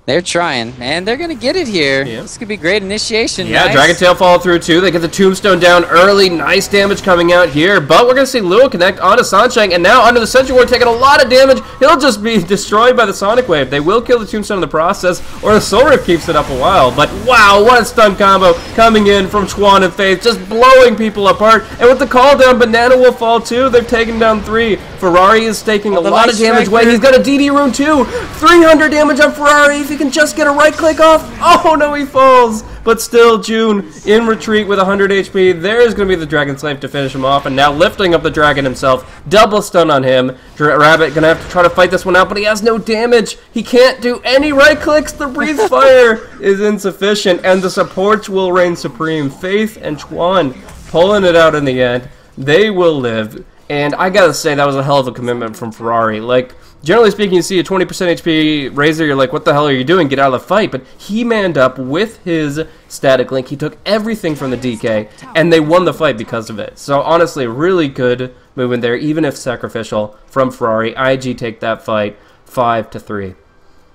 [SPEAKER 2] they're trying, and they're going to get it here. Yep. This could be great initiation.
[SPEAKER 1] Yeah,
[SPEAKER 2] nice.
[SPEAKER 1] Dragon Tail follow through too. They get the Tombstone down early. Nice damage coming out here, but we're going to see Luo connect onto Sanshang, and now under the Sentry Ward taking a lot of damage. He'll just be destroyed by the Sonic Wave. They will kill the Tombstone in the process, or the Soul Rift keeps it up a while. But wow, what a stun combo coming in from Chuan and Faith, just blowing people apart. And with the call down, Banana will fall too. They've taken down 3. Ferrari is taking a lot of damage away. He's got a DD rune too. 300 damage on Ferrari. If he can just get a right click off. Oh no, he falls. but still June in retreat with 100 HP. There's going to be the Dragon Slave to finish him off, and now lifting up the dragon himself. Double stun on him. Rabbit going to have to try to fight this one out, but he has no damage. He can't do any right clicks. The breathe fire is insufficient, and the supports will reign supreme. Faith and Chuan pulling it out in the end. They will live, and I gotta say that was a hell of a commitment from Ferrari. Like, generally speaking, you see a 20% HP Razor, you're like, what the hell are you doing? Get out of the fight. But he manned up with his static link. He took everything from the DK, and they won the fight because of it. So honestly, really good movement there, even if sacrificial from Ferrari. IG take that fight 5-3.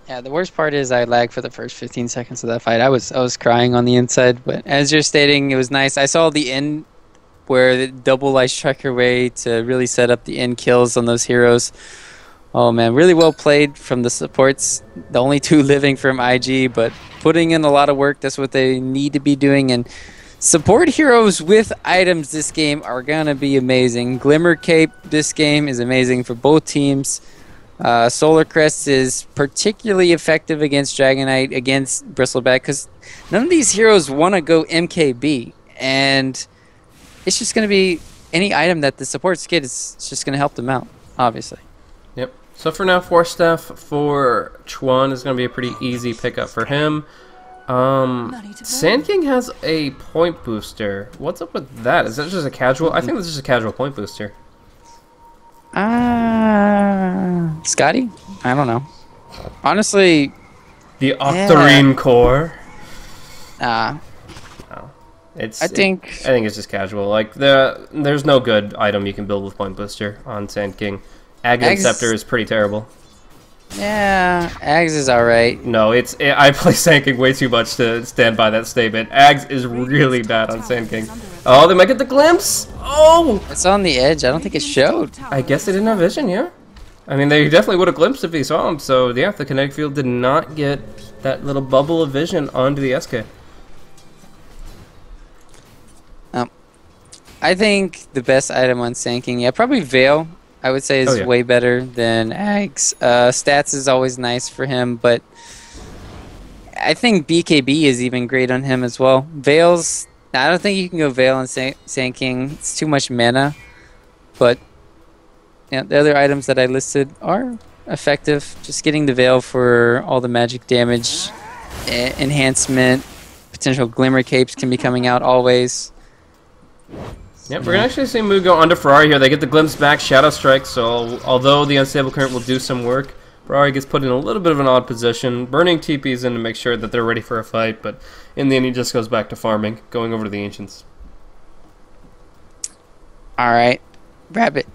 [SPEAKER 2] Yeah, the worst part is I lagged for the first 15 seconds of that fight. I was crying on the inside, but as you're stating, it was nice. I saw the end where the double Light Striker way to really set up the end kills on those heroes. Oh man, really well played from the supports. The only two living from IG, but putting in a lot of work. That's what they need to be doing. And support heroes with items this game are gonna be amazing. Glimmer Cape this game is amazing for both teams. Solar Crest is particularly effective against Dragonite, against Bristleback, because none of these heroes want to go MKB, and it's just going to be any item that the supports get. It's just going to help them out, obviously.
[SPEAKER 1] Yep. So for now, Force Staff for Chuan is going to be a pretty easy pickup for him. Sand King has a point booster. What's up with that? Is that just a casual? I think that's just a casual point booster.
[SPEAKER 2] Scotty? I don't know. Honestly,
[SPEAKER 1] the Octarine Core. I think it's just casual. Like there's no good item you can build with point booster on Sand King. Aghanim Scepter is pretty terrible.
[SPEAKER 2] Yeah, Ags is alright.
[SPEAKER 1] No, I play Sand King way too much to stand by that statement. Ags is really bad on Sand King. Oh, they might get the glimpse. Oh,
[SPEAKER 2] it's on the edge. I don't think it showed.
[SPEAKER 1] I guess they didn't have vision. Yeah, I mean they definitely would have glimpsed if he saw him. So yeah, the kinetic field did not get that little bubble of vision onto the SK.
[SPEAKER 2] I think the best item on Sand King, yeah, probably Veil, I would say is way better than Ags. Stats is always nice for him, but I think BKB is even great on him as well. Veil's, I don't think you can go Veil on Sand King. It's too much mana, but yeah, the other items that I listed are effective. Just getting the Veil for all the magic damage, enhancement, potential Glimmer Capes can be coming out always.
[SPEAKER 1] Yep, we're going to actually see Mu go onto Ferrari here. They get the glimpse back, Shadow Strike, so although the Unstable Current will do some work, Ferrari gets put in a little bit of an odd position, burning TPs in to make sure that they're ready for a fight, but in the end he just goes back to farming, going over to the Ancients.
[SPEAKER 2] Alright, Rabbit,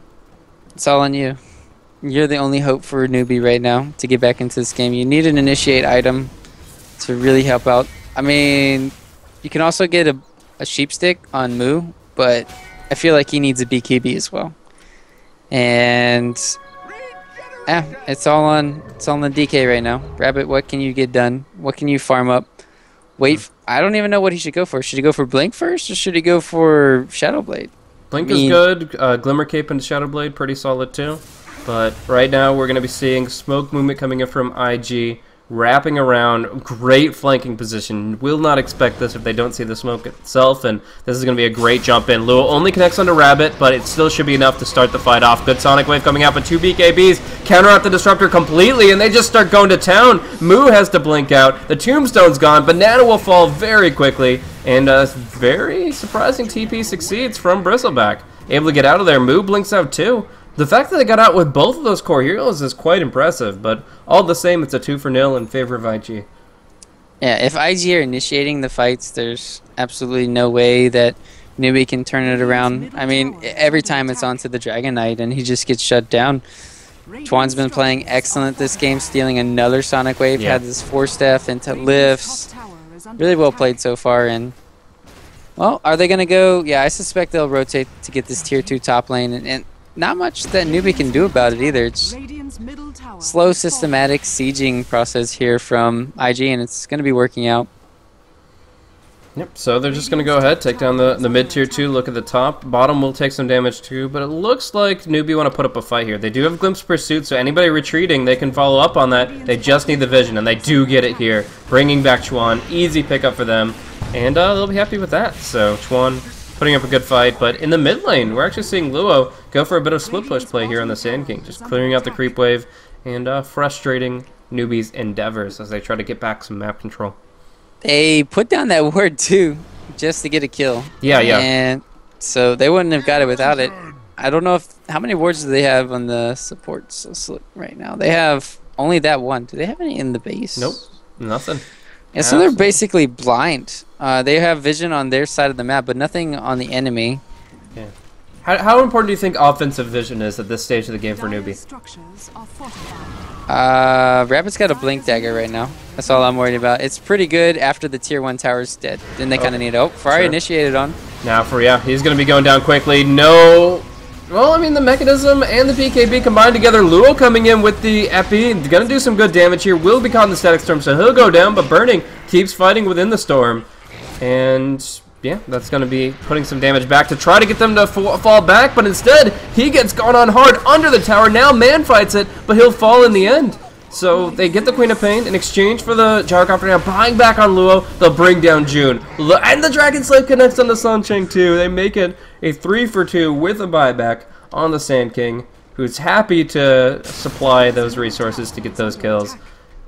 [SPEAKER 2] it's all on you. You're the only hope for Newbee right now to get back into this game. You need an initiate item to really help out. I mean, you can also get a sheep stick on Mu, but I feel like he needs a BKB as well. And it's all on the DK right now. Rabbit, what can you get done? What can you farm up? Wait, I don't even know what he should go for. Should he go for Blink first, or should he go for Shadow Blade?
[SPEAKER 1] Blink is good. Glimmer Cape and Shadow Blade, pretty solid too. But right now we're going to be seeing smoke movement coming in from IG. Wrapping around, great flanking position. Will not expect this if they don't see the smoke itself, and this is going to be a great jump in. Luo only connects onto Rabbit, but it still should be enough to start the fight off. Good Sonic Wave coming out, but two BKBs counteract the Disruptor completely, and they just start going to town. Mu has to blink out. The Tombstone's gone. Banana will fall very quickly, and a very surprising TP succeeds from Bristleback. Able to get out of there. Mu blinks out too. The fact that they got out with both of those core heroes is quite impressive, but all the same, it's a 2-0 in favor of IG.
[SPEAKER 2] Yeah, if IG are initiating the fights, there's absolutely no way that Newbee can turn it around. I mean, every time it's onto the Dragon Knight, and he just gets shut down. Chuan's been playing excellent this game, stealing another Sonic Wave, had this Force Staff into lifts. Really well played so far, and well, are they going to go? Yeah, I suspect they'll rotate to get this tier 2 top lane, and not much that Newbee can do about it either. It's slow, systematic sieging process here from IG, and it's going to be working out.
[SPEAKER 1] Yep, so they're just going to go ahead, take down the mid-tier 2, look at the top. Bottom will take some damage too, but it looks like Newbee want to put up a fight here. They do have Glimpse Pursuit, so anybody retreating, they can follow up on that. They just need the vision, and they do get it here. Bringing back Chuan, easy pickup for them. And they'll be happy with that. So Chuan putting up a good fight, but in the mid lane, we're actually seeing Luo go for a bit of split push play here on the Sand King, just clearing out the creep wave and frustrating Newbee's endeavors as they try to get back some map control.
[SPEAKER 2] They put down that ward too, just to get a kill.
[SPEAKER 1] Yeah.
[SPEAKER 2] And so they wouldn't have got it without it. I don't know how many wards do they have on the supports right now. They have only that one. Do they have any in the base?
[SPEAKER 1] Nope, nothing.
[SPEAKER 2] Yeah, so they're basically blind. They have vision on their side of the map, but nothing on the enemy.
[SPEAKER 1] Yeah. How important do you think offensive vision is at this stage of the game for Newbee?
[SPEAKER 2] Rabbit's got a blink dagger right now. That's all I'm worried about. It's pretty good after the tier 1 tower's dead. Then they kind of need Fire initiated on.
[SPEAKER 1] Now he's going to be going down quickly. No. Well, I mean, the Mechanism and the BKB combined together. Luo coming in with the Epi. Going to do some good damage here. Will be caught in the Static Storm, so he'll go down. But Burning keeps fighting within the Storm. And yeah, that's going to be putting some damage back to try to get them to fall back. But instead, he gets gone on hard under the tower. Now Man fights it, but he'll fall in the end. So they get the Queen of Pain in exchange for the Gyrocopter. Now buying back on Luo, they'll bring down June. And the Dragon Slave connects on the Suncheng too. They make it a 3-for-2 with a buyback on the Sand King, who's happy to supply those resources to get those kills.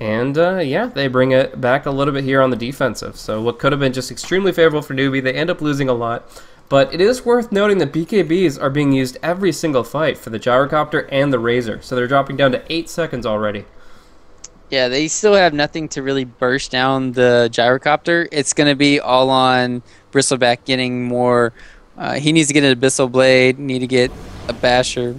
[SPEAKER 1] And yeah, they bring it back a little bit here on the defensive. So what could have been just extremely favorable for Newbee, they end up losing a lot. But it is worth noting that BKBs are being used every single fight for the Gyrocopter and the Razor. So they're dropping down to 8 seconds already.
[SPEAKER 2] Yeah, they still have nothing to really burst down the Gyrocopter. It's going to be all on Bristleback getting more. He needs to get an Abyssal Blade, need to get a Basher,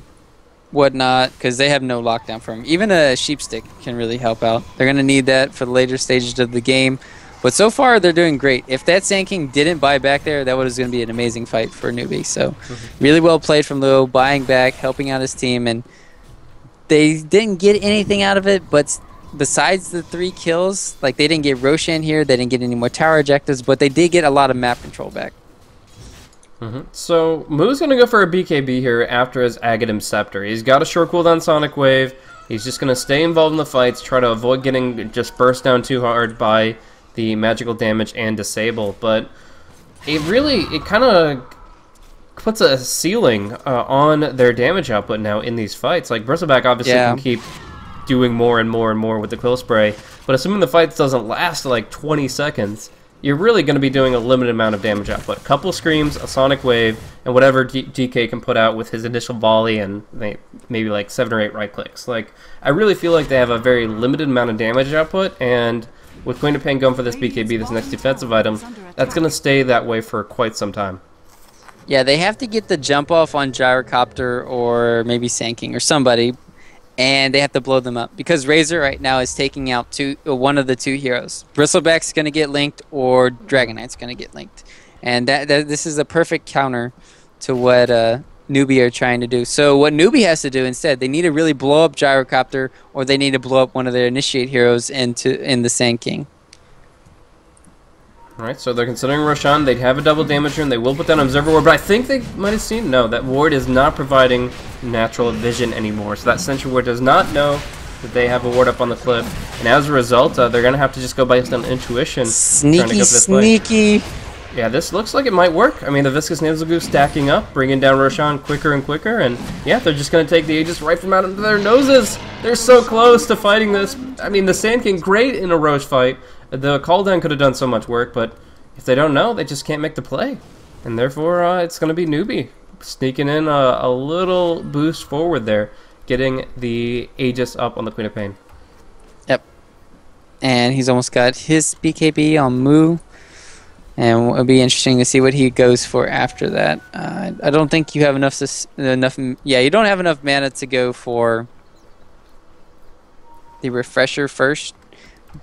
[SPEAKER 2] whatnot, because they have no lockdown for him. Even a Sheepstick can really help out. They're going to need that for the later stages of the game. But so far, they're doing great. If that Sand King didn't buy back there, that was going to be an amazing fight for Newbee. So really well played from Luo, buying back, helping out his team. And they didn't get anything out of it, but besides the 3 kills, like they didn't get Roshan here, they didn't get any more tower objectives, but they did get a lot of map control back.
[SPEAKER 1] So Moo's going to go for a BKB here after his Aghanim Scepter. He's got a short cooldown Sonic Wave. He's just going to stay involved in the fights, try to avoid getting just burst down too hard by the magical damage and disable. But it kind of puts a ceiling on their damage output now in these fights. Like Bristleback obviously can keep doing more and more and more with the Quill Spray, but assuming the fight doesn't last like 20 seconds, you're really going to be doing a limited amount of damage output. A couple screams, a Sonic Wave, and whatever DK can put out with his initial volley and maybe like 7 or 8 right clicks. Like, I really feel like they have a very limited amount of damage output, and with Queen of Pain going for this BKB, this next defensive item, that's going to stay that way for quite some time.
[SPEAKER 2] Yeah, they have to get the jump off on Gyrocopter or maybe Sand King or somebody, and they have to blow them up because Razor right now is taking out one of the 2 heroes. Bristleback's going to get linked or Dragon Knight's going to get linked. And this is a perfect counter to what Newbee are trying to do. So what Newbee has to do instead, they need to really blow up Gyrocopter or they need to blow up one of their Initiate heroes in the Sand King.
[SPEAKER 1] Alright, so they're considering Roshan. They'd have a double damager and they will put down Observer Ward, but I think they might have seen, no, that ward is not providing natural vision anymore. So that Sentry Ward does not know that they have a ward up on the cliff. And as a result, they're going to have to just go based on intuition.
[SPEAKER 2] Sneaky.
[SPEAKER 1] Yeah, this looks like it might work. I mean, the Viscous Nasal Goo stacking up, bringing down Roshan quicker and quicker. And yeah, they're just going to take the Aegis right from out into their noses. They're so close to fighting this. I mean, the Sand King, great in a Roche fight. The call down could have done so much work, but if they don't know, they just can't make the play. And therefore, it's going to be Newbee sneaking in a little boost forward there, getting the Aegis up on the Queen of Pain.
[SPEAKER 2] Yep. And he's almost got his BKB on Moo. And it'll be interesting to see what he goes for after that. I don't think you have enough. Yeah, you don't have enough mana to go for the refresher first.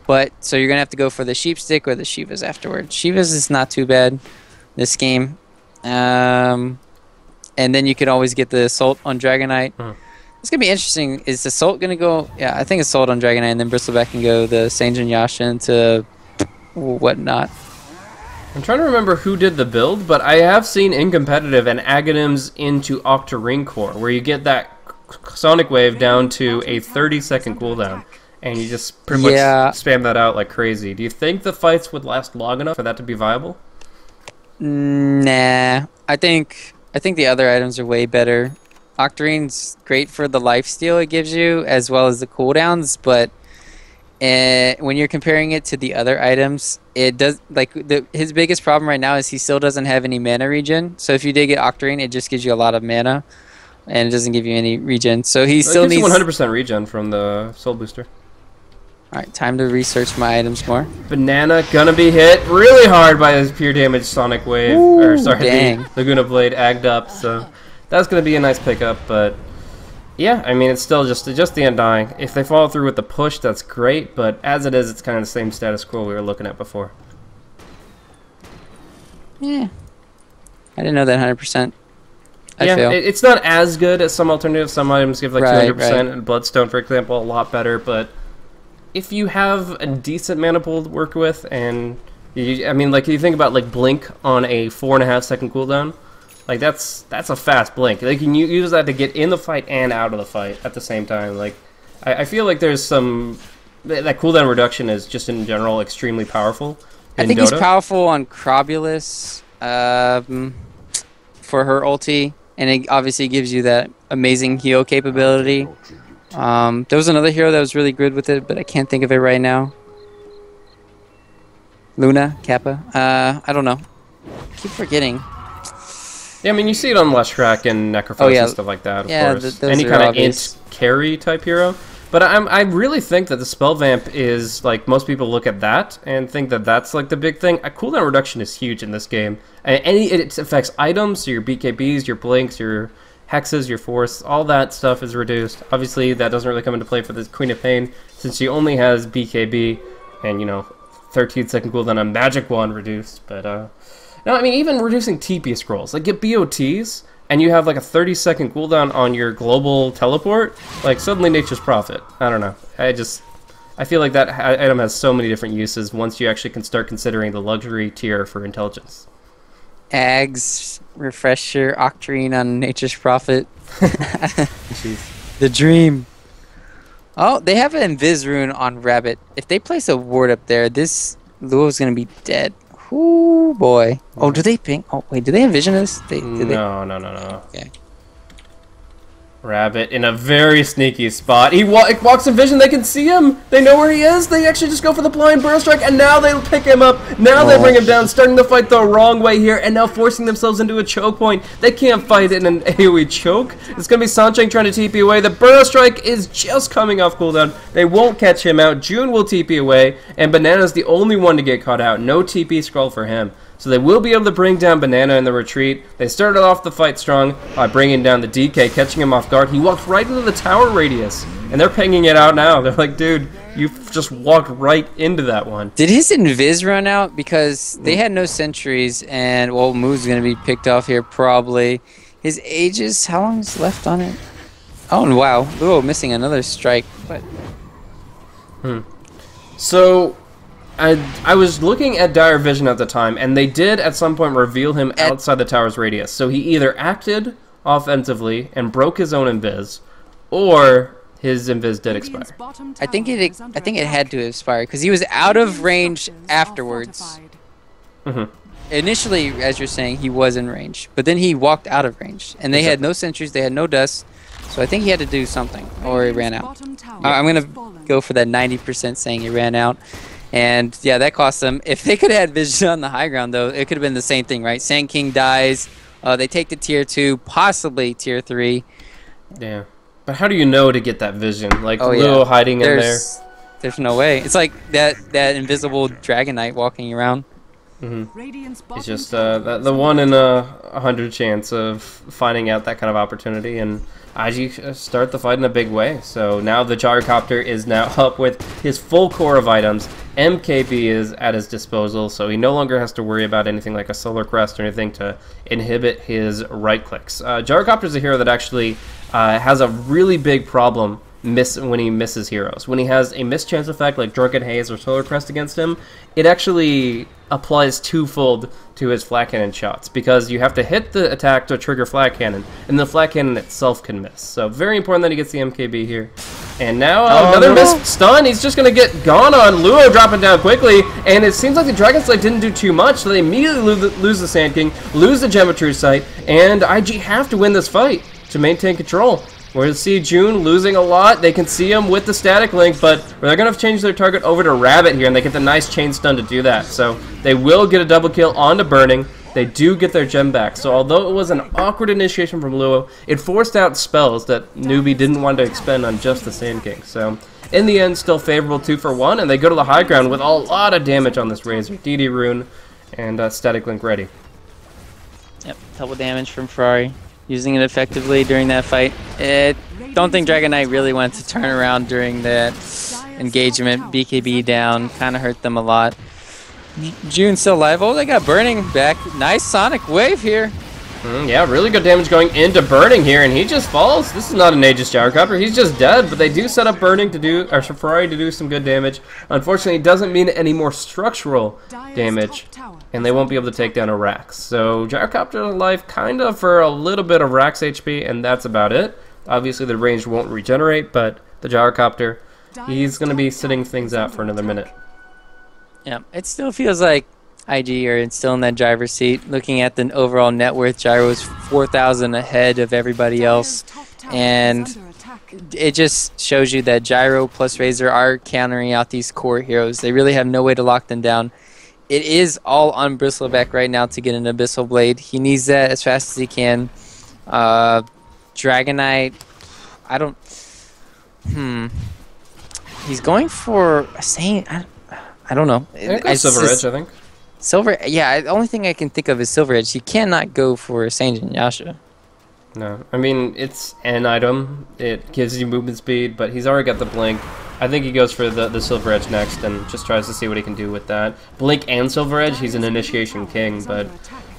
[SPEAKER 2] But so you're gonna have to go for the Sheepstick or the Shivas afterwards. Shivas is not too bad this game, and then you could always get the Assault on Dragon Knight. It's gonna be interesting. Is Assault gonna go? Yeah, I think Assault on Dragon Knight, and then Bristleback can go the Sanjin Yashin to whatnot.
[SPEAKER 1] I'm trying to remember who did the build, but I have seen in competitive an Aghanims into Octarine Core, where you get that Sonic Wave down to a 30-second cooldown. and you just pretty much spam that out like crazy. Do you think the fights would last long enough for that to be viable?
[SPEAKER 2] Nah, I think the other items are way better. Octarine's great for the lifesteal it gives you, as well as the cooldowns, but when you're comparing it to the other items, it does his biggest problem right now is he still doesn't have any mana regen. So if you did get Octarine, it just gives you a lot of mana, and it doesn't give you any regen. So he still needs
[SPEAKER 1] 100% regen from the soul booster.
[SPEAKER 2] All right, time to research my items more.
[SPEAKER 1] Banana gonna be hit really hard by his pure damage Sonic Wave, the Laguna Blade agged up. So that's gonna be a nice pickup, but. Yeah, I mean, it's still just the Undying. If they follow through with the push, that's great, but as it is, it's kind of the same status quo we were looking at before.
[SPEAKER 2] Yeah. I didn't know that 100%.
[SPEAKER 1] It's not as good as some alternatives. Some items give like 200%, and Bloodstone, for example, a lot better, but if you have a decent mana pool to work with, and, I mean, like, you think about, like, Blink on a 4.5-second cooldown, like, that's a fast blink. They can use that to get in the fight and out of the fight at the same time. Like, I feel like there's some... That cooldown reduction is just, in general, extremely powerful in
[SPEAKER 2] I think
[SPEAKER 1] Dota.
[SPEAKER 2] He's powerful on Crobulus for her ulti, and it obviously gives you that amazing heal capability. There was another hero that was really good with it, but I can't think of it right now. Luna? Kappa? I don't know. I keep forgetting.
[SPEAKER 1] Yeah, I mean, you see it on Leshrac and Necrophos and stuff like that, of course. Any kind of int carry type hero. But I really think that the Spell Vamp is, like, most people look at that and think that that's, like, the big thing. A cooldown reduction is huge in this game. It affects items, so your BKBs, your Blinks, your Hexes, your Force, all that stuff is reduced. Obviously, that doesn't really come into play for the Queen of Pain, since she only has BKB and, 13-second cooldown on Magic Wand reduced, but, no, I mean, even reducing TP scrolls. Like, get BOTs, and you have, like, a 30-second cooldown on your global teleport. Like, suddenly Nature's Prophet. I don't know. I feel like that item has so many different uses once you actually can start considering the luxury tier for intelligence.
[SPEAKER 2] Ags, Refresher, Octarine on Nature's Prophet. The dream. Oh, they have an Invis rune on Rabbit. If they place a ward up there, this Luo's going to be dead. Ooh, boy. Oh, do they ping? Oh, wait, do they envision this?
[SPEAKER 1] No. Okay. Rabbit in a very sneaky spot. He walks in vision. They can see him. They know where he is. They actually just go for the blind Burrow Strike, and now they pick him up. Now they bring him down, starting the fight the wrong way here, and now forcing themselves into a choke point. They can't fight in an AoE choke. It's going to be Sancheng trying to TP away. The Burrow Strike is just coming off cooldown. They won't catch him out. June will TP away, and Banana's the only one to get caught out. No TP scroll for him. So they will be able to bring down Banana in the retreat. They started off the fight strong by bringing down the DK, catching him off guard. He walked right into the tower radius, and they're pinging it out now. They're like, dude, you just walked right into that one.
[SPEAKER 2] Did his Invis run out? Because they had no sentries, and, well, Moo's going to be picked off here probably. His Aegis, how long is left on it? Oh, wow. Luo missing another strike, but...
[SPEAKER 1] So... I was looking at Dire Vision at the time, and they did at some point reveal him outside the tower's radius. So he either acted offensively and broke his own Invis, or his Invis did expire.
[SPEAKER 2] I think it had to expire because he was out of range afterwards. Initially, as you're saying, he was in range, but then he walked out of range, and they had no sentries, they had no dust. So I think he had to do something, or it ran out. I'm gonna go for that 90% saying he ran out. And yeah, that cost them. If they could have had vision on the high ground, though, it could have been the same thing, right? Sand King dies. They take the tier 2, possibly tier 3.
[SPEAKER 1] Yeah. But how do you know to get that vision? Like, Luo hiding in there?
[SPEAKER 2] There's no way. It's like that invisible Dragon Knight walking around.
[SPEAKER 1] It's just the 1 in 100 chance of finding out that kind of opportunity, and IG start the fight in a big way. So now the Gyrocopter is now up with his full core of items. MKB is at his disposal, so he no longer has to worry about anything like a Solar Crest or anything to inhibit his right clicks. Gyrocopter is a hero that actually has a really big problem when he misses heroes. When he has a mischance effect like Drunken Haze or Solar Crest against him, it actually applies twofold to his flat cannon shots, because you have to hit the attack to trigger flat cannon, and the flat cannon itself can miss. So very important that he gets the MKB here. And now another missed stun. He's just going to get gone on. Luo dropping down quickly. And it seems like the Dragon Slate didn't do too much. So they immediately lose the Sand King, lose the Geometry Sight. And IG have to win this fight to maintain control. We're going to see June losing a lot. They can see him with the Static Link, but they're going to change their target over to Rabbit here. And they get the nice chain stun to do that. So they will get a double kill onto Burning. They do get their gem back. So although it was an awkward initiation from Luo, it forced out spells that Newbee didn't want to expend on just the Sand King. So in the end, still favorable 2 for 1, and they go to the high ground with a lot of damage on this Razor. DD Rune and Static Link ready.
[SPEAKER 2] Yep, double damage from Ferrari. Using it effectively during that fight. Don't think Dragon Knight really wanted to turn around during that engagement. BKB down, kind of hurt them a lot. June still alive. Oh, they got Burning back. Nice Sonic Wave here.
[SPEAKER 1] Yeah, really good damage going into Burning here, and he just falls. This is not an Aegis Gyrocopter. He's just dead, but they do set up Burning to do, or Ferrari to do some good damage. Unfortunately, it doesn't mean any more structural damage, and they won't be able to take down a Rax. So Gyrocopter alive kind of for a little bit of Rax HP, and that's about it. Obviously, the range won't regenerate, but the Gyrocopter, he's going to be sitting things out for another minute.
[SPEAKER 2] Yeah, it still feels like IG are still in that driver's seat. Looking at the overall net worth, Gyro's 4,000 ahead of everybody else. And it just shows you that Gyro plus Razor are countering out these core heroes. They really have no way to lock them down. It is all on Bristleback right now to get an Abyssal Blade. He needs that as fast as he can. Dragon Knight, I don't... He's going for a Saint... I don't know.
[SPEAKER 1] I think Silver Edge, I think.
[SPEAKER 2] Silver, yeah, the only thing I can think of is Silver Edge. He cannot go for a Sanjin Yasha.
[SPEAKER 1] No, I mean, it's an item. It gives you movement speed, but he's already got the Blink. I think he goes for the Silver Edge next and just tries to see what he can do with that. Blink and Silver Edge, he's an Initiation King, but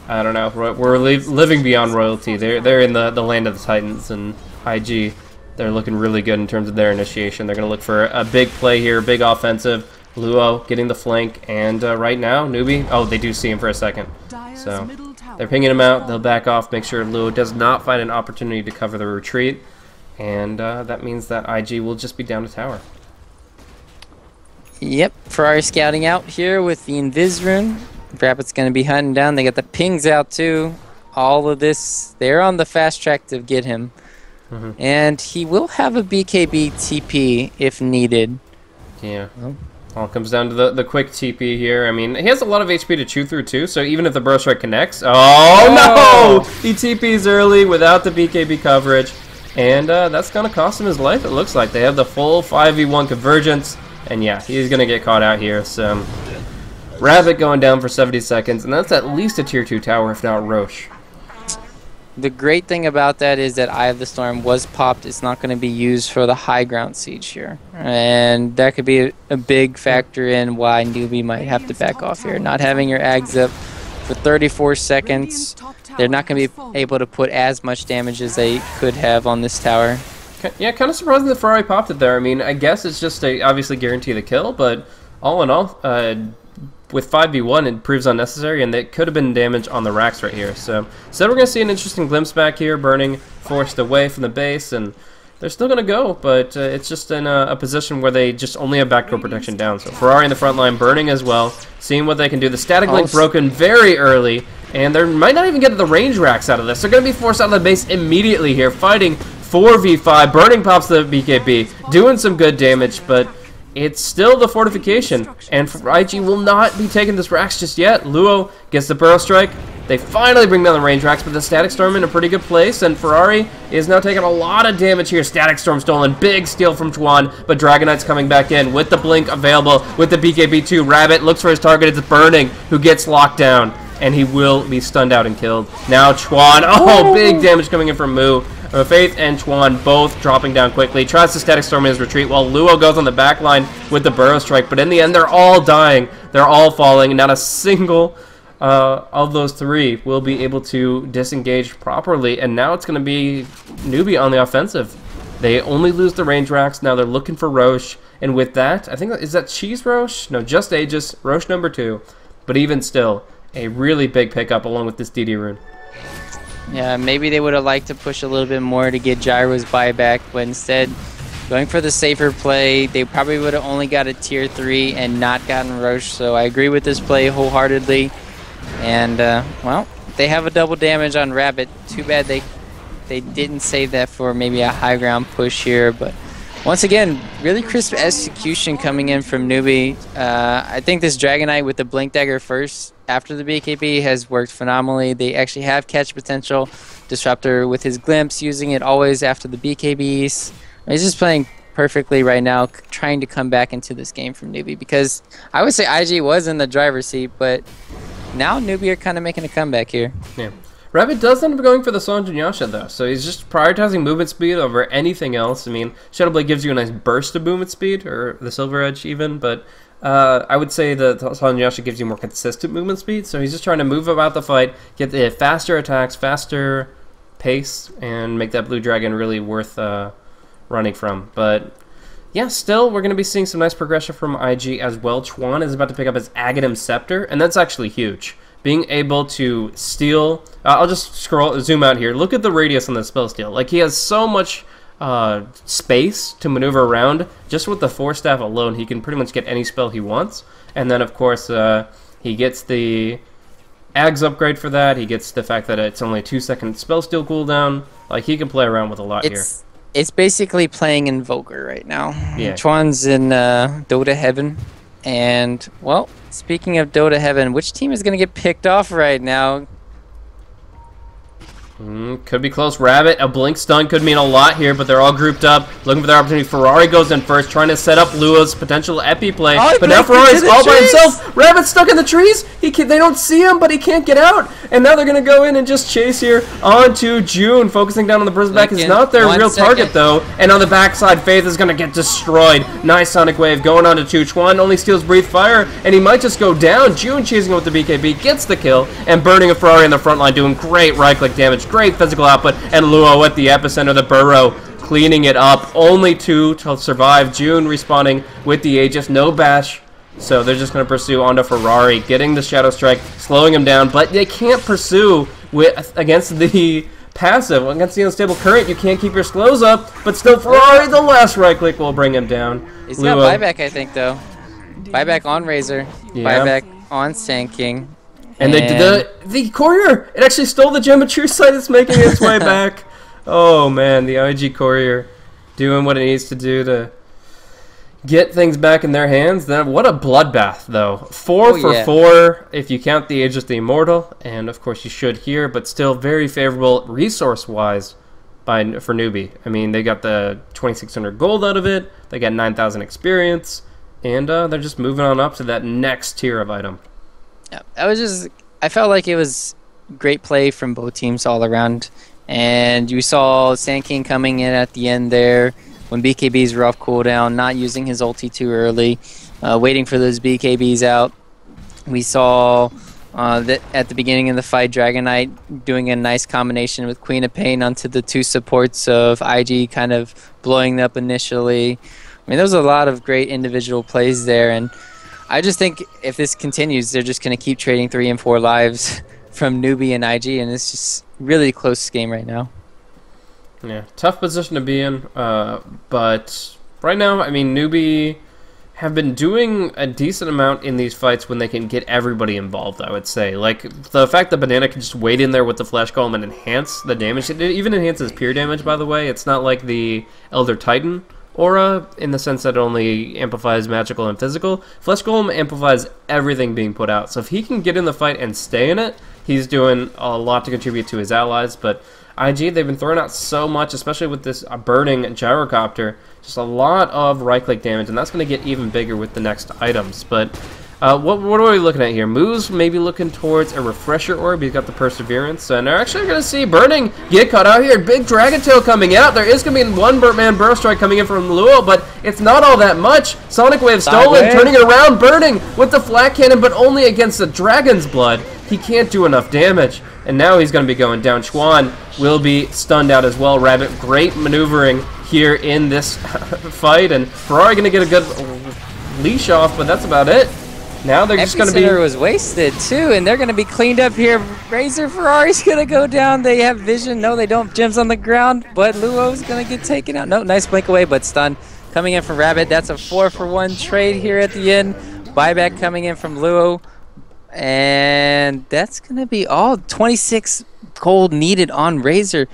[SPEAKER 1] I don't know. We're living beyond royalty. They're in the land of the Titans, and IG, they're looking really good in terms of their initiation. They're going to look for a big play here, big offensive. Luo getting the flank, and right now, Newbee, oh, they do see him for a second. So they're pinging him out. They'll back off, make sure Luo does not find an opportunity to cover the retreat, and that means that IG will just be down to tower.
[SPEAKER 2] Yep, Ferrari scouting out here with the Invis rune. Rabbit's going to be hunting down. They got the pings out too. All of this, they're on the fast track to get him. And he will have a BKB TP if needed.
[SPEAKER 1] Yeah. All comes down to the quick TP here. I mean, he has a lot of HP to chew through too, so even if the Burrow Strike connects... Oh, no! He TPs early without the BKB coverage, and that's going to cost him his life, it looks like. They have the full 5v1 convergence, and yeah, he's going to get caught out here. So Rabbit going down for 70 seconds, and that's at least a tier 2 tower, if not Roche.
[SPEAKER 2] The great thing about that is that Eye of the Storm was popped. It's not going to be used for the high ground siege here. And that could be a big factor in why Newbee might have to back off here. Not having your Ags up for 34 seconds, they're not going to be able to put as much damage as they could have on this tower.
[SPEAKER 1] Yeah, kind of surprising that Ferrari popped it there. I mean, I guess it's just to obviously guarantee the kill, but all in all, with 5v1, it proves unnecessary, and it could have been damage on the racks right here. So we're going to see an interesting glimpse back here. Burning forced away from the base, and they're still going to go, but it's just in a position where they just only have backdoor protection down. So Ferrari in the front line, Burning as well, seeing what they can do. The Static Link broken very early, and they might not even get the range racks out of this. They're going to be forced out of the base immediately here, fighting 4v5. Burning pops the BKB, doing some good damage, but it's still the fortification, and IG will not be taking this Rax just yet. Luo gets the Burrow Strike. They finally bring down the range Rax, but the Static Storm in a pretty good place, and Ferrari is now taking a lot of damage here. Static Storm stolen, big steal from Chuan, but Dragon Knight's coming back in with the Blink available, with the BKB2. Rabbit looks for his target. It's Burning, who gets locked down, and he will be stunned out and killed. Now Chuan, oh, big damage coming in from Mu. Faith and Chuan both dropping down quickly. Tries to Static Storm in his retreat while Luo goes on the back line with the Burrow Strike. But in the end, they're all dying. They're all falling. And not a single of those three will be able to disengage properly. And now it's going to be Newbee on the offensive. They only lose the range racks. Now they're looking for Roche. And with that, I think, is that Cheese Roche? No, just Aegis. Roche number 2. But even still, a really big pickup along with this DD rune.
[SPEAKER 2] Yeah, maybe they would have liked to push a little bit more to get Gyro's buyback, but instead going for the safer play. They probably would have only got a tier 3 and not gotten Roche, so I agree with this play wholeheartedly. And, well, they have a double damage on Rabbit. Too bad they didn't save that for maybe a high ground push here, but once again, really crisp execution coming in from Newbee. I think this Dragonite with the Blink Dagger first after the BKB has worked phenomenally. They actually have catch potential. Disruptor with his Glimpse, using it always after the BKBs. He's just playing perfectly right now, trying to come back into this game from Newbee, because I would say IG was in the driver's seat, but now Newbee are kind of making a comeback here.
[SPEAKER 1] Yeah. Rabbit does end up going for the Sanjin Yasha, though, so he's just prioritizing movement speed over anything else. I mean, Shadow Blade gives you a nice burst of movement speed, or the Silver Edge even, but I would say the Sanjin Yasha gives you more consistent movement speed, so he's just trying to move about the fight, get the faster attacks, faster pace, and make that Blue Dragon really worth running from. But yeah, still, we're going to be seeing some nice progression from IG as well. Chuan is about to pick up his Aghanim Scepter, and that's actually huge. Being able to steal... I'll just zoom out here. Look at the radius on the spell steal. Like, he has so much space to maneuver around. Just with the Force Staff alone, he can pretty much get any spell he wants. And then, of course, he gets the Ags upgrade for that. He gets the fact that it's only a 2-second spell steal cooldown. Like, he can play around with a lot here.
[SPEAKER 2] It's basically playing Invoker right now.
[SPEAKER 1] Yeah.
[SPEAKER 2] Chuan's in Dota Heaven. And, well, speaking of Dota Heaven, which team is going to get picked off right now?
[SPEAKER 1] Could be close. Rabbit, a blink stun could mean a lot here, but they're all grouped up, looking for their opportunity. Ferrari goes in first, trying to set up Lua's potential epi play, but now Ferrari's all by himself. Rabbit's stuck in the trees. They don't see him, but he can't get out. And now they're going to go in and just chase here onto June. Focusing down on the Brisback is not their real target, though. And on the backside, Faith is going to get destroyed. Nice Sonic Wave going on to 2. Chuan only steals Breathe Fire, and he might just go down. June chasing him with the BKB, gets the kill, and burning a Ferrari in the front line, doing great right-click damage. Great physical output, and Lua at the epicenter of the burrow, cleaning it up. Only 2 to survive. June respawning with the Aegis, no bash, so they're just going to pursue onto Ferrari, getting the Shadow Strike, slowing him down, but they can't pursue against the passive. Against the unstable current, you can't keep your slows up, but still Ferrari, the last right click will bring him down.
[SPEAKER 2] He's got buyback, I think, though. Buyback on Razor, buyback on Sand King.
[SPEAKER 1] And they did the courier. It actually stole the Gem of Truth site. It's making its way back. Oh man, the IG courier doing what it needs to do to get things back in their hands. Then what a bloodbath, though. 4 for 4 if you count the Aegis the Immortal, and of course you should here, but still very favorable resource-wise for Newbee. I mean, they got the 2,600 gold out of it. They got 9,000 experience, and they're just moving on up to that next tier of item.
[SPEAKER 2] Yeah, I felt like it was great play from both teams all around, and you saw Sand King coming in at the end there when BKBs were off cooldown, not using his ulti too early, waiting for those BKBs out. We saw that at the beginning of the fight, Dragonite doing a nice combination with Queen of Pain onto the 2 supports of IG, kind of blowing up initially. I mean, there was a lot of great individual plays there, and I just think if this continues, they're just going to keep trading 3 and 4 lives from Newbee and IG, and it's just really close game right now.
[SPEAKER 1] Yeah, tough position to be in, but right now, I mean, Newbee have been doing a decent amount in these fights when they can get everybody involved, I would say. Like, the fact that Banana can just wait in there with the Flash Golem and enhance the damage. It even enhances pure damage, by the way. It's not like the Elder Titan aura in the sense that it only amplifies magical and physical. Flesh Golem amplifies everything being put out. So if he can get in the fight and stay in it, he's doing a lot to contribute to his allies. But IG, they've been throwing out so much, especially with this burning gyrocopter. Just a lot of right-click damage, and that's going to get even bigger with the next items. But what are we looking at here? Moo's maybe looking towards a Refresher Orb. He's got the Perseverance, and they're actually going to see Burning get caught out here. Big Dragon Tail coming out. There is going to be one Man Burrow Strike coming in from Lua, but it's not all that much. Sonic Wave stolen, turning it around. Burning with the Flat Cannon, but only against the Dragon's Blood. He can't do enough damage, and now he's going to be going down. Chuan will be stunned out as well. Rabbit, great maneuvering here in this fight, and Ferrari going to get a good leash off, but that's about it. Now they're just going to be...
[SPEAKER 2] Epicenter was wasted too, and they're going to be cleaned up here. Razor Ferrari's going to go down. They have vision. No, they don't. Gems on the ground, but Luo's going to get taken out. No, nice blink away, but stun coming in from Rabbit. That's a 4-for-1 trade here at the end. Buyback coming in from Luo, and that's going to be all. 26 gold needed on Razor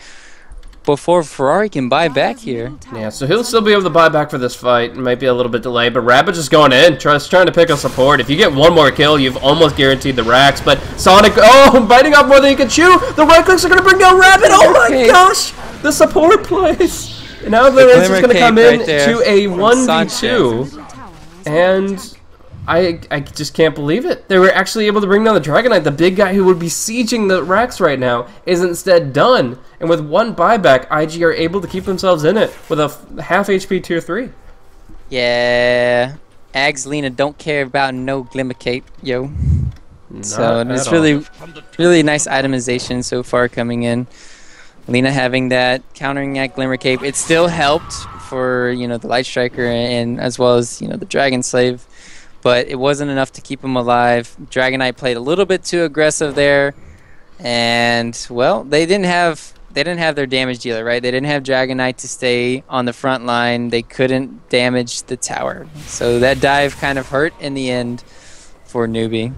[SPEAKER 2] before Ferrari can buy back here.
[SPEAKER 1] Yeah, so he'll still be able to buy back for this fight. It might be a little bit delayed, but Rabbit just going in, trying to pick up support. If you get one more kill, you've almost guaranteed the racks, but Sonic, oh, biting off more than he can chew. The right clicks are going to bring down Rabbit. Oh my gosh, the support plays. And now the Razor's going to come in to a 1v2, and I just can't believe it. They were actually able to bring down the Dragonite. The big guy who would be sieging the racks right now is instead done. And with one buyback, IG are able to keep themselves in it with a half HP tier 3.
[SPEAKER 2] Yeah. Ags Lena don't care about no Glimmercape, yo. So it's really nice itemization so far coming in. Lena having that, countering that Glimmercape. It still helped for, you know, the Light Striker and as well as, you know, the Dragon Slave. But it wasn't enough to keep him alive. Dragonite played a little bit too aggressive there, and well, they didn't have their damage dealer, right? They didn't have Dragonite to stay on the front line. They couldn't damage the tower, so that dive kind of hurt in the end for Newbee.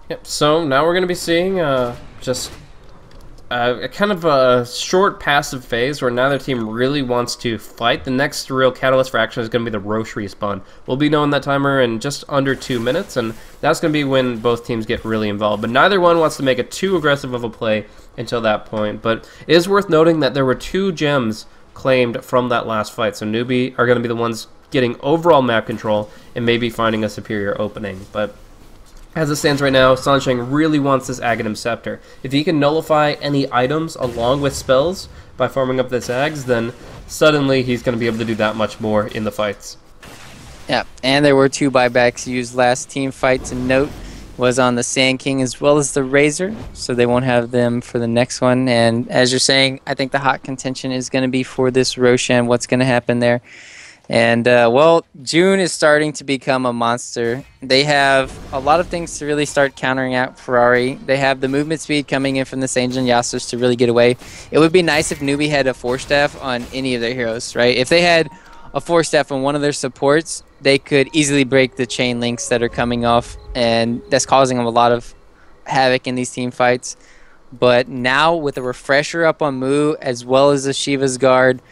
[SPEAKER 1] Yep. So now we're going to be seeing just a kind of a short passive phase where neither team really wants to fight. The next real catalyst for action is going to be the Roche respawn. We'll be knowing that timer in just under 2 minutes, and that's going to be when both teams get really involved. But neither one wants to make it too aggressive of a play until that point. But it is worth noting that there were 2 gems claimed from that last fight, so Newbee are going to be the ones getting overall map control and maybe finding a superior opening. But as it stands right now, Sansheng really wants this Aghanim Scepter. If he can nullify any items along with spells by farming up this Ags, then suddenly he's going to be able to do that much more in the fights.
[SPEAKER 2] Yeah, and there were 2 buybacks used last team fight to note. Was on the Sand King as well as the Razor, so they won't have them for the next one. And as you're saying, I think the hot contention is going to be for this Roshan, what's going to happen there. And, well, June is starting to become a monster. They have a lot of things to really start countering out Ferrari. They have the movement speed coming in from the Sanjin Yasers to really get away. It would be nice if Newbee had a 4-staff on any of their heroes, right? If they had a 4-staff on one of their supports, they could easily break the chain links that are coming off, and that's causing them a lot of havoc in these team fights. But now with a refresher up on Mu as well as the Shiva's Guard,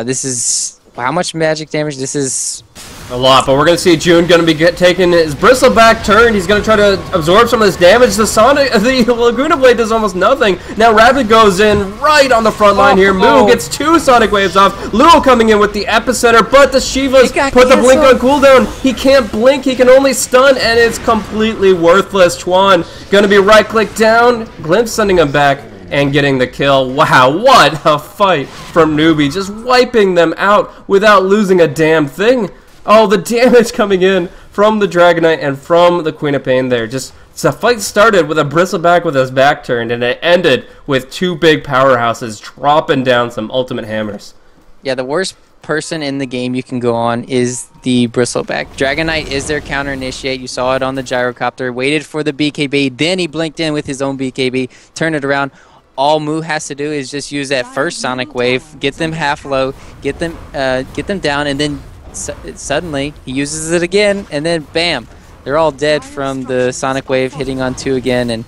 [SPEAKER 2] this is... How much magic damage? This is
[SPEAKER 1] a lot, but we're going to see June going to be taking his Bristleback turn. He's going to try to absorb some of this damage. The Laguna Blade does almost nothing. Now Rabbit goes in right on the front line here. Mu gets 2 Sonic Waves off. Luo coming in with the Epicenter, but the Shivas put the blink on cooldown. He can't blink. He can only stun, and it's completely worthless. Chuan going to be right-click down. Glimpse sending him back and getting the kill. Wow, what a fight from Newbee, just wiping them out without losing a damn thing. Oh, the damage coming in from the Dragonite and from the Queen of Pain there. Just the fight started with a Bristleback with his back turned, and it ended with 2 big powerhouses dropping down some ultimate hammers.
[SPEAKER 2] Yeah, the worst person in the game you can go on is the Bristleback. Dragonite is their counter initiate. You saw it on the gyrocopter. Waited for the BKB, then he blinked in with his own BKB, turned it around. All Mu has to do is just use that first Sonic Wave, get them half low, get them down, and then suddenly he uses it again, and then bam, they're all dead from the Sonic Wave hitting on 2 again. And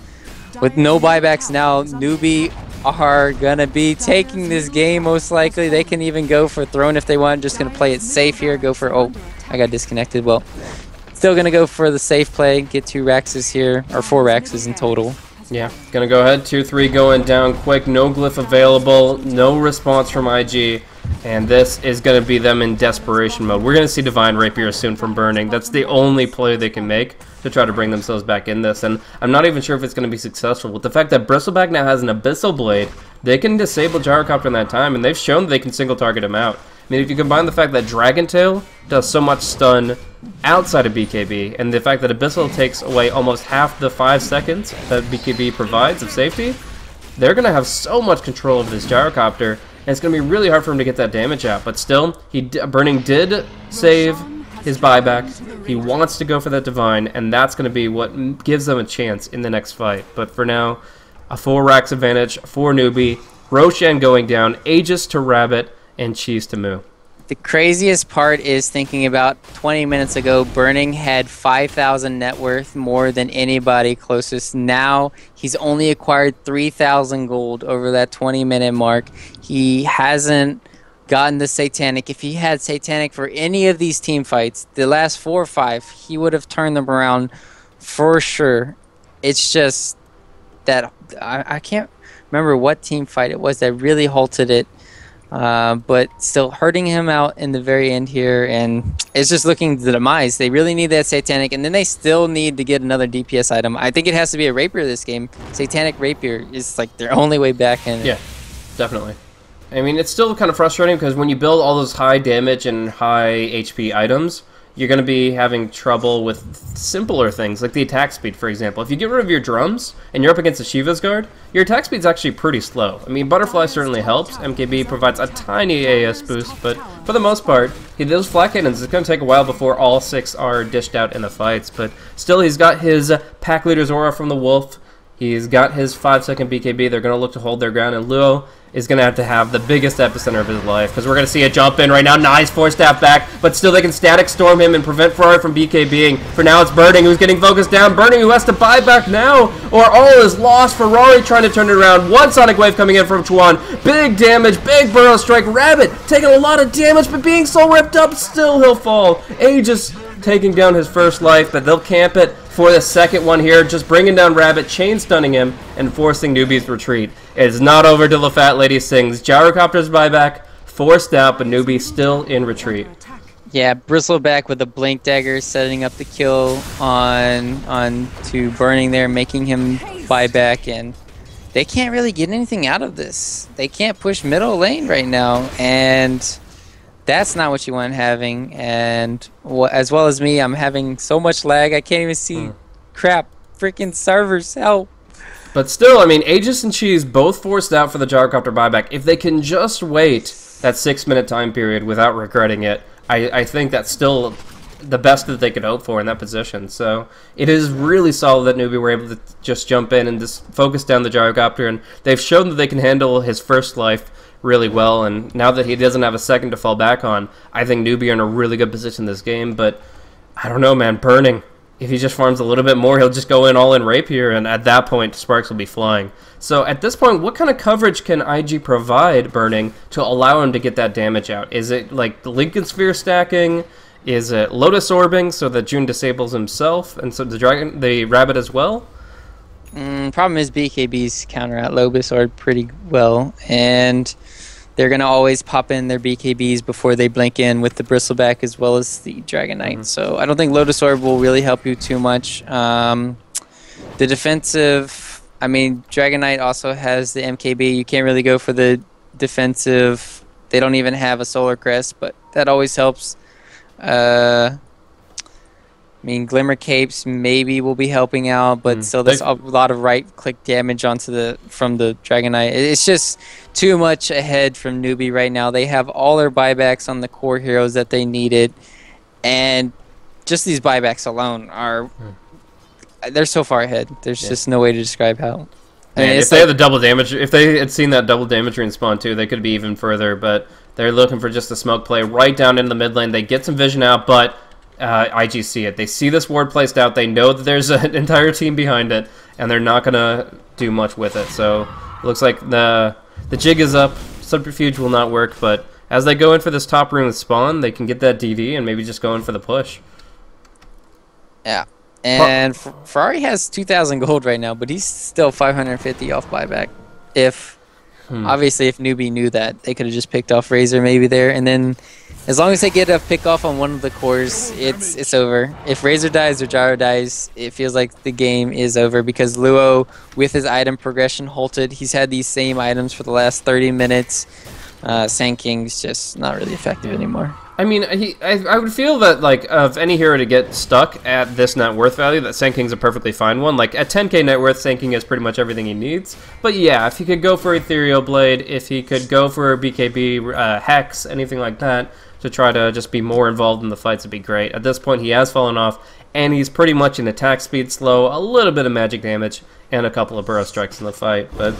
[SPEAKER 2] with no buybacks now, Newbee are gonna be taking this game most likely. They can even go for throne if they want. Just gonna play it safe here. Go for I got disconnected. Well, still gonna go for the safe play. Get 2 Raxes here, or 4 Raxes in total.
[SPEAKER 1] Yeah, gonna go ahead, 2-3 going down quick, no glyph available, no response from IG, and this is gonna be them in desperation mode. We're gonna see Divine Rapier soon from Burning. That's the only play they can make to try to bring themselves back in this, and I'm not even sure if it's gonna be successful. With the fact that Bristleback now has an Abyssal Blade, they can disable Gyrocopter in that time, and they've shown that they can single target him out. I mean, if you combine the fact that Dragon Tail does so much stun outside of BKB, and the fact that Abyssal takes away almost half the 5 seconds that BKB provides of safety, they're going to have so much control of this Gyrocopter, and it's going to be really hard for him to get that damage out. But still, Burning did save his buyback. He wants to go for that Divine, and that's going to be what gives them a chance in the next fight. But for now, a full racks advantage for Newbee. Roshan going down, Aegis to Rabbit, and Cheese to Moo.
[SPEAKER 2] The craziest part is thinking about 20 minutes ago, Burning had 5,000 net worth, more than anybody closest. Now he's only acquired 3,000 gold over that 20-minute mark. He hasn't gotten the Satanic. If he had Satanic for any of these team fights, the last 4 or 5, he would have turned them around for sure. It's just that I can't remember what team fight it was that really halted it. But still hurting him out in the very end here, and it's just looking to the demise. They really need that Satanic, and then they still need to get another DPS item. I think it has to be a Rapier this game. Satanic Rapier is like their only way back in.
[SPEAKER 1] Yeah, definitely. I mean, it's still kind of frustrating because when you build all those high damage and high HP items, you're going to be having trouble with simpler things, like the attack speed, for example. If you get rid of your drums and you're up against a Shiva's Guard, your attack speed's actually pretty slow. I mean, Butterfly certainly helps. MKB provides a tiny AS boost, but for the most part, those flat cannons, it's going to take a while before all 6 are dished out in the fights. But still, he's got his Pack Leader's Aura from the Wolf. He's got his 5-second BKB. They're going to look to hold their ground, and Luo is going to have the biggest epicenter of his life, because we're going to see a jump in right now. Nice 4-step back, but still they can static storm him and prevent Ferrari from BKBing. For now, it's Burning who's getting focused down. Burning who has to buy back now, or all is lost. Ferrari trying to turn it around. One Sonic Wave coming in from Chuan. Big damage, big Burrow Strike. Rabbit taking a lot of damage, but being so ripped up, still he'll fall. Aegis taking down his first life, but they'll camp it for the second one here, just bringing down Rabbit, chain stunning him, and forcing Newbee's retreat. It is not over till the Fat Lady sings. Gyrocopter's buyback, forced out, but Newbee still in retreat.
[SPEAKER 2] Yeah, Bristleback with a Blink Dagger, setting up the kill on to Burning there, making him buy back, and they can't really get anything out of this. They can't push middle lane right now, and that's not what you want having. And as well as me, I'm having so much lag, I can't even see crap. Freaking servers, help.
[SPEAKER 1] But still, I mean, Aegis and Cheese both forced out for the Gyrocopter buyback. If they can just wait that 6-minute time period without regretting it, I think that's still the best that they could hope for in that position. So it is really solid that Newbee were able to just jump in and just focus down the Gyrocopter, and they've shown that they can handle his first life really well, and now that he doesn't have a second to fall back on, I think Newbee are in a really good position this game. But I don't know, man. Burning, if he just farms a little bit more, he'll just go all in Rapier, and at that point, Sparks will be flying. So at this point, what kind of coverage can IG provide Burning to allow him to get that damage out? Is it like the Lincoln Sphere stacking? Is it Lotus Orbing so that June disables himself, and so the Rabbit as well?
[SPEAKER 2] Problem is BKBs counter out Lotus Orb pretty well, and they're going to always pop in their BKBs before they blink in with the Bristleback as well as the Dragon Knight. So I don't think Lotus Orb will really help you too much. The defensive, I mean, Dragon Knight also has the MKB. You can't really go for the defensive. They don't even have a Solar Crest, but that always helps. I mean, Glimmer Capes maybe will be helping out, but still there's a lot of right-click damage from the Dragon Knight. It's just too much ahead from Newbee right now. They have all their buybacks on the core heroes that they needed, and just these buybacks alone are they're so far ahead. There's just no way to describe how. I mean,
[SPEAKER 1] if they had the double damage, if they had seen that double damage respawn too, they could be even further. But they're looking for just a smoke play right down into the mid lane. They get some vision out, but IG see it. They see this ward placed out. They know that there's an entire team behind it, and they're not gonna do much with it. So it looks like the jig is up. Subterfuge will not work, but as they go in for this top room with spawn, they can get that DD and maybe just go in for the push.
[SPEAKER 2] Yeah. And Ferrari has 2,000 gold right now, but he's still 550 off buyback. Obviously, if Newbee knew that, they could have just picked off Razor maybe there, and then as long as they get a pick off on one of the cores, it's over. If Razor dies or Gyro dies, it feels like the game is over, because Luo, with his item progression halted, he's had these same items for the last 30 minutes. Sand King's just not really effective anymore.
[SPEAKER 1] I mean, I would feel that, like, of any hero to get stuck at this net worth value, that Sand King's a perfectly fine one. Like, at 10k net worth, Sand King has pretty much everything he needs. But yeah, if he could go for Ethereal Blade, if he could go for BKB, Hex, anything like that, to try to just be more involved in the fights would be great. At this point, he has fallen off, and he's pretty much in attack speed slow, a little bit of magic damage, and a couple of burrow strikes in the fight. But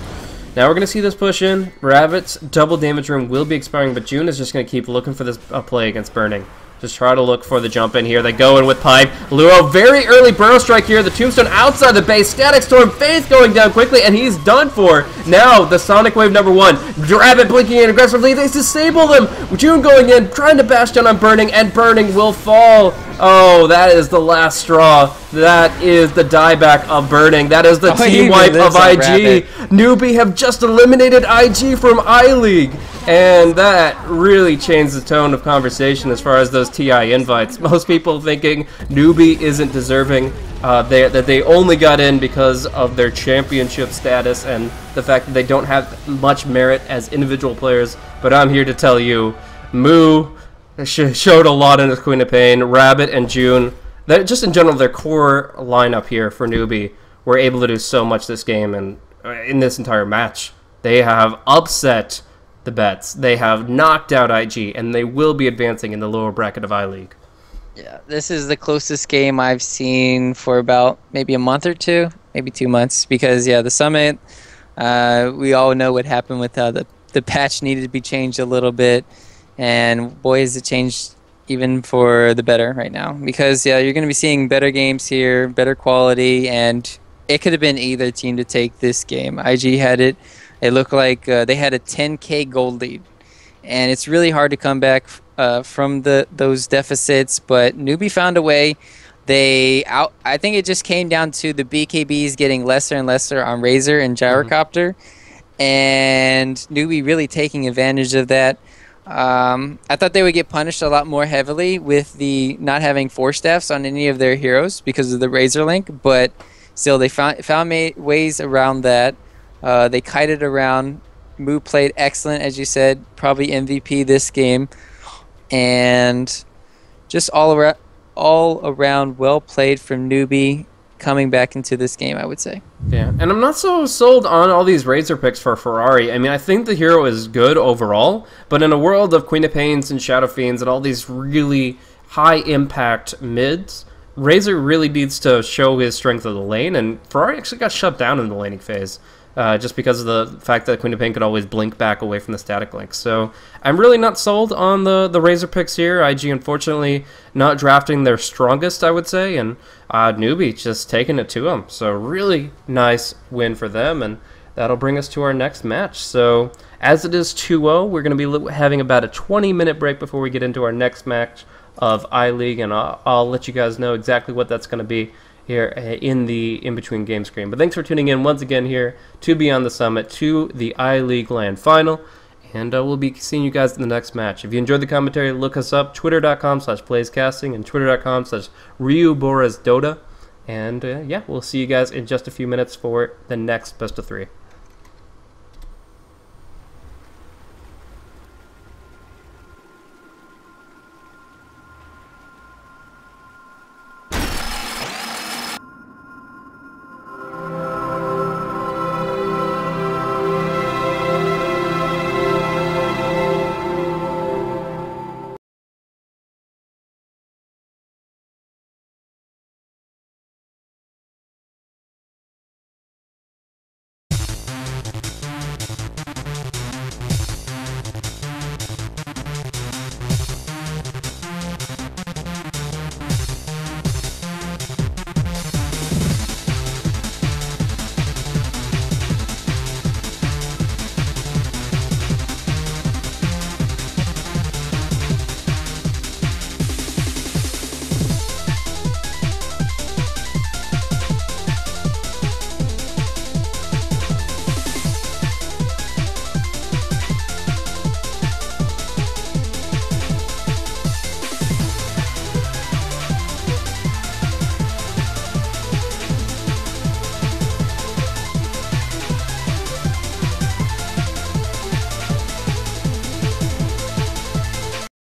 [SPEAKER 1] now we're going to see this push in. Rabbit's double damage room will be expiring, but June is just going to keep looking for this play against Burning. Just try to look for the jump in here. They go in with Pipe. Luo, very early burrow strike here. The tombstone outside the base. Static Storm, Faith going down quickly, and he's done for. Now, the Sonic Wave #1. Rabbit blinking in aggressively. They disable them. June going in, trying to bash down on Burning, and Burning will fall. Oh, that is the last straw. That is the dieback of Burning. That is the team wipe of IG. Newbee have just eliminated IG from iLeague. And that really changed the tone of conversation as far as those TI invites. Most people thinking Newbee isn't deserving, that they only got in because of their championship status and the fact that they don't have much merit as individual players. But I'm here to tell you, Moo showed a lot in his Queen of Pain. Rabbit and June, that just in general, their core lineup here for Newbee were able to do so much this game and in this entire match. They have upset the bets. They have knocked out IG, and they will be advancing in the lower bracket of iLeague.
[SPEAKER 2] Yeah, this is the closest game I've seen for about maybe a month or two, maybe 2 months, because, yeah, the Summit, we all know what happened with how the patch needed to be changed a little bit, and boy, has it changed even for the better right now, because, yeah, you're going to be seeing better games here, better quality, and it could have been either team to take this game. IG had it. It looked like they had a 10K gold lead, and it's really hard to come back from those deficits. But Newbee found a way. I think it just came down to the BKBs getting lesser and lesser on Razor and Gyrocopter, and Newbee really taking advantage of that. I thought they would get punished a lot more heavily with the not having 4-staffs on any of their heroes because of the Razor link, but still they found ways around that. They kited around. Moo played excellent, as you said, probably MVP this game, and just all around well played from Newbee coming back into this game, I would say.
[SPEAKER 1] Yeah, and I'm not so sold on all these Razor picks for Ferrari. I mean, I think the hero is good overall, but in a world of Queen of Pains and Shadow Fiends and all these really high impact mids, Razor really needs to show his strength of the lane, and Ferrari actually got shut down in the laning phase. Just because of the fact that Queen of Pain could always blink back away from the static link. So I'm really not sold on the Razor picks here. IG, unfortunately, not drafting their strongest, I would say, and Newbee just taking it to them. So really nice win for them, and that'll bring us to our next match. So as it is 2-0, we're going to be having about a 20-minute break before we get into our next match of iLeague, and I'll let you guys know exactly what that's going to be here in the in-between game screen. But thanks for tuning in once again here to Beyond the Summit, to the iLeague LAN Final, and we'll be seeing you guys in the next match. If you enjoyed the commentary, look us up, twitter.com/blaiscasting and twitter.com/Ryuuboruz Dota, and yeah, we'll see you guys in just a few minutes for the next best of 3.